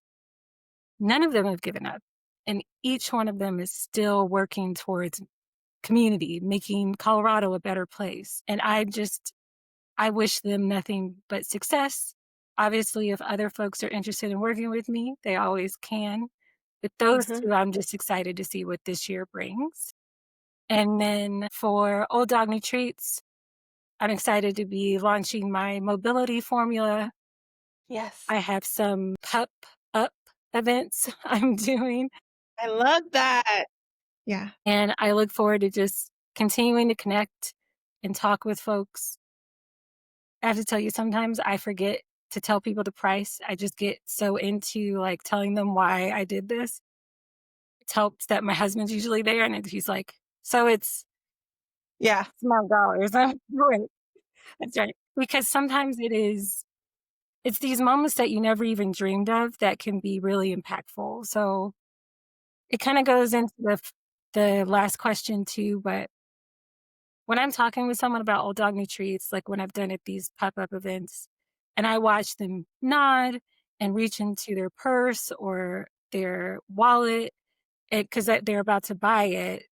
none of them have given up. And each one of them is still working towards community, making Colorado a better place. And I wish them nothing but success. Obviously, if other folks are interested in working with me, they always can. But those Mhm. two, I'm just excited to see what this year brings. And then for Old Dog New Treats, I'm excited to be launching my mobility formula. Yes. I have some pup up events I'm doing, I love that. Yeah. and I look forward to just continuing to connect and talk with folks. I have to tell you, sometimes I forget to tell people the price. I just get so into like telling them why I did this. It helps that my husband's usually there and he's like, so Yeah. it's my dollars. I'm right. That's right. Because sometimes it's these moments that you never even dreamed of that can be really impactful. So it kind of goes into the last question too, but when I'm talking with someone about old dog new treats, like when I've done at these pop-up events, and I watch them nod and reach into their purse or their wallet because they're about to buy it,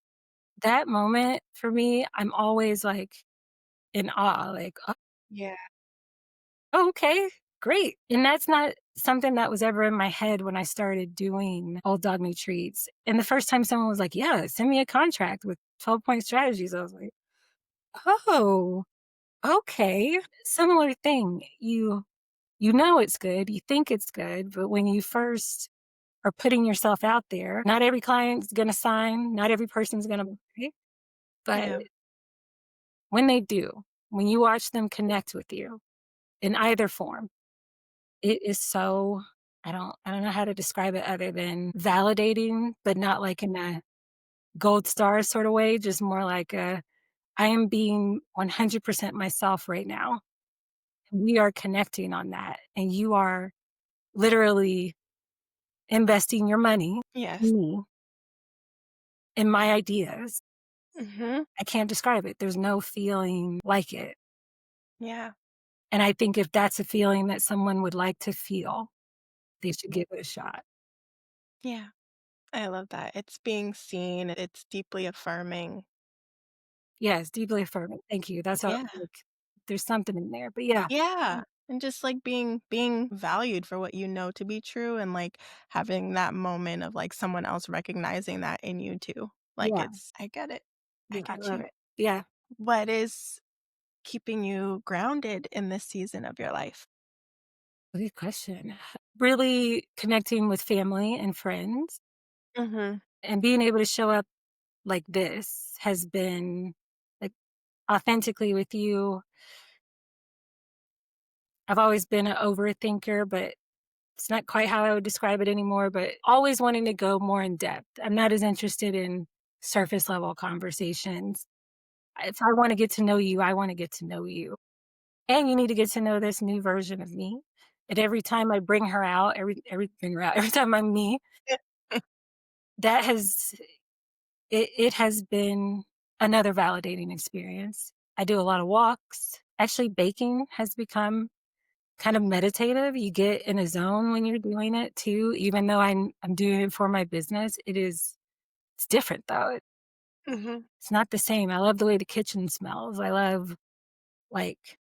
that moment for me, I'm always like in awe, like, Yeah. oh, okay, great. And that's not something that was ever in my head when I started doing old dog new treats. And the first time someone was like, yeah, send me a contract with 12-point strategies, I was like, oh, okay. Similar thing. You know it's good, you think it's good, but when you first are putting yourself out there, not every client's gonna sign, not every person's gonna buy, but Yeah. when they do, when you watch them connect with you in either form, it is so I don't know how to describe it other than validating, but not like in a gold star sort of way, just more like I am being 100% myself right now. We are connecting on that, and you are literally investing your money Yes. in me, in my ideas. Mhm. I can't describe it. There's no feeling like it. Yeah. And I think if that's a feeling that someone would like to feel, they should give it a shot. Yeah. I love that. It's being seen, it's deeply affirming. Yes, deeply affirming. Thank you. That's all Yeah. like, there's something in there. But yeah, Yeah. and just like being valued for what you know to be true, and like having that moment of like someone else recognizing that in you too. Like Yeah, it's I get it. I yeah, I get love you. it. Yeah, What is keeping you grounded in this season of your life? good question. Really connecting with family and friends Mhm. and being able to show up like this has been like authentically with you. I've always been an overthinker, but it's not quite how I would describe it anymore, but always wanting to go more in depth. I'm not as interested in surface level conversations. If I want to get to know you, I want to get to know you. And you need to get to know this new version of me. And every time I bring her out, bring her out, every time I'm me, that has it has been another validating experience. I do a lot of walks. Actually, baking has become kind of meditative. You get in a zone when you're doing it too, even though I'm doing it for my business. It's different though. Mhm. It's not the same. I love the way the kitchen smells. I love like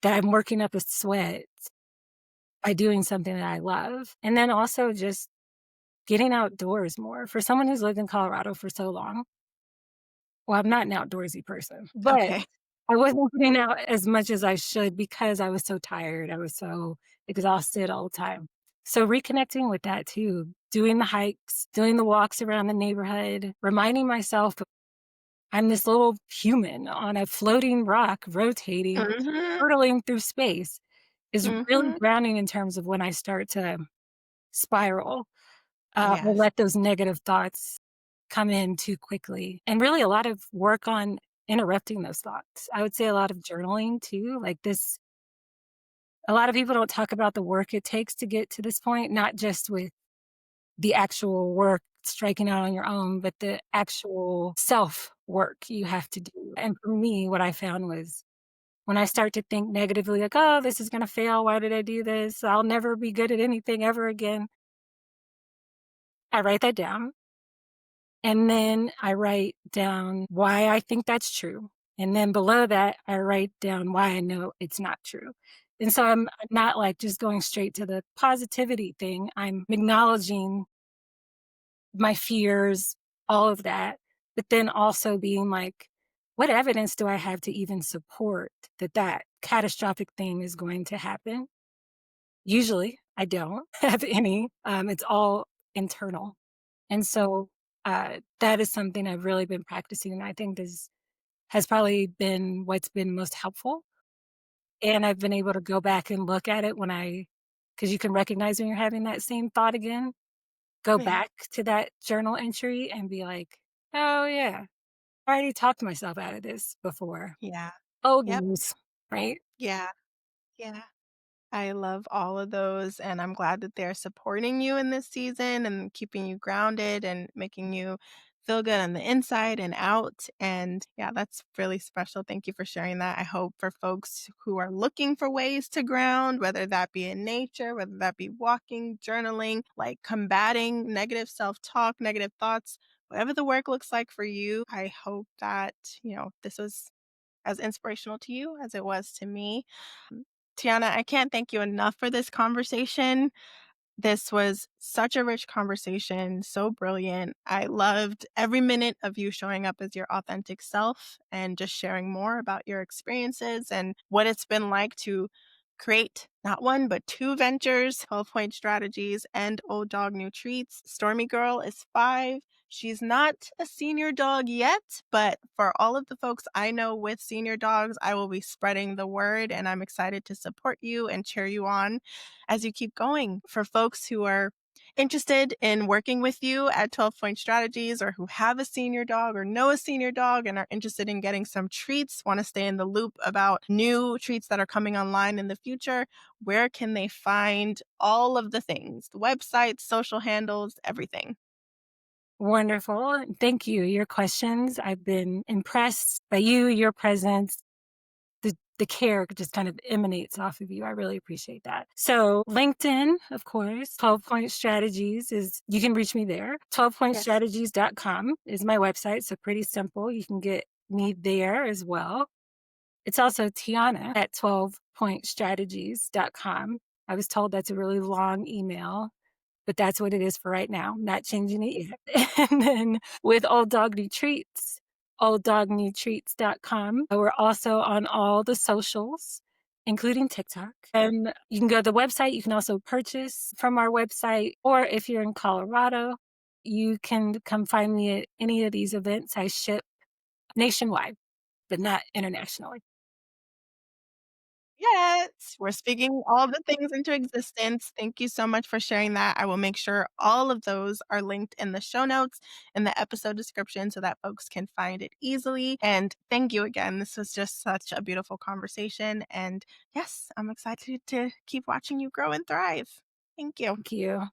that I'm working up a sweat by doing something that I love. And then also just getting outdoors more. For someone who's lived in Colorado for so long, well, I'm not an outdoorsy person, but Okay. I wasn't getting out as much as I should because I was so tired. I was so exhausted all the time. So reconnecting with that too, doing the hikes, doing the walks around the neighborhood, reminding myself I'm this little human on a floating rock, rotating, Mhm. hurtling through space is really Mhm. grounding in terms of when I start to spiral, or Yes. let those negative thoughts come in too quickly. And really a lot of work on interrupting those thoughts. I would say a lot of journaling too. Like this, a lot of people don't talk about the work it takes to get to this point, not just with the actual work striking out on your own, but the actual self work you have to do. And for me, what I found was when I start to think negatively, like, oh, this is going to fail. Why did I do this? I'll never be good at anything ever again. I write that down. And then I write down why I think that's true. And then below that, I write down why I know it's not true. And so I'm not like just going straight to the positivity thing. I'm acknowledging my fears, all of that, but then also being like, what evidence do I have to even support that that catastrophic thing is going to happen? Usually, I don't have any. It's all internal. And so, that is something I've really been practicing, and I think is has probably been what's been most helpful, and I've been able to go back and look at it when because you can recognize when you're having that same thought again, go Yeah. back to that journal entry and be like, "Oh, yeah, I already talked myself out of this before. Yeah. Old Yep. news," right? Yeah. Yeah. I love all of those, and I'm glad that they're supporting you in this season and keeping you grounded and making you feel good on the inside and out. And yeah, that's really special. Thank you for sharing that. I hope for folks who are looking for ways to ground, whether that be in nature, whether that be walking, journaling, like combating negative self talk, negative thoughts, whatever the work looks like for you, I hope that, this was as inspirational to you as it was to me. Um, Tiana, I can't thank you enough for this conversation. This was such a rich conversation, so brilliant. I loved every minute of you showing up as your authentic self and just sharing more about your experiences and what it's been like to create not one, but two ventures, 12 Point Strategies and Old Dog New Treats. Stormy Girl is 5. She's not a senior dog yet, but for all of the folks I know with senior dogs, I will be spreading the word, and I'm excited to support you and cheer you on as you keep going. For folks who are interested in working with you at 12 Point Strategies, or who have a senior dog or know a senior dog and are interested in getting some treats, want to stay in the loop about new treats that are coming online in the future, where can they find all of the things? The website, social handles, everything. Wonderful. Thank you. Your questions, I've been impressed by you, your presence. The care just kind of emanates off of you. I really appreciate that. So LinkedIn, of course, 12 Point Strategies is you can reach me there. Yes. 12pointstrategies.com is my website. So pretty simple. You can get me there as well. It's also Tiana at 12 sba.strategies.com. I was told that's a really long email, but that's what it is for right now. Not changing it yet. And then with Old Dog New Treats, olddognewtreats.com. We're also on all the socials, including TikTok. And you can go to the website. You can also purchase from our website. Or if you're in Colorado, you can come find me at any of these events. I ship nationwide, but not internationally. Yes, we're speaking all the things into existence. Thank you so much for sharing that. I will make sure all of those are linked in the show notes in the episode description so that folks can find it easily. And thank you again. This was just such a beautiful conversation. And yes, I'm excited to keep watching you grow and thrive. Thank you. Thank you.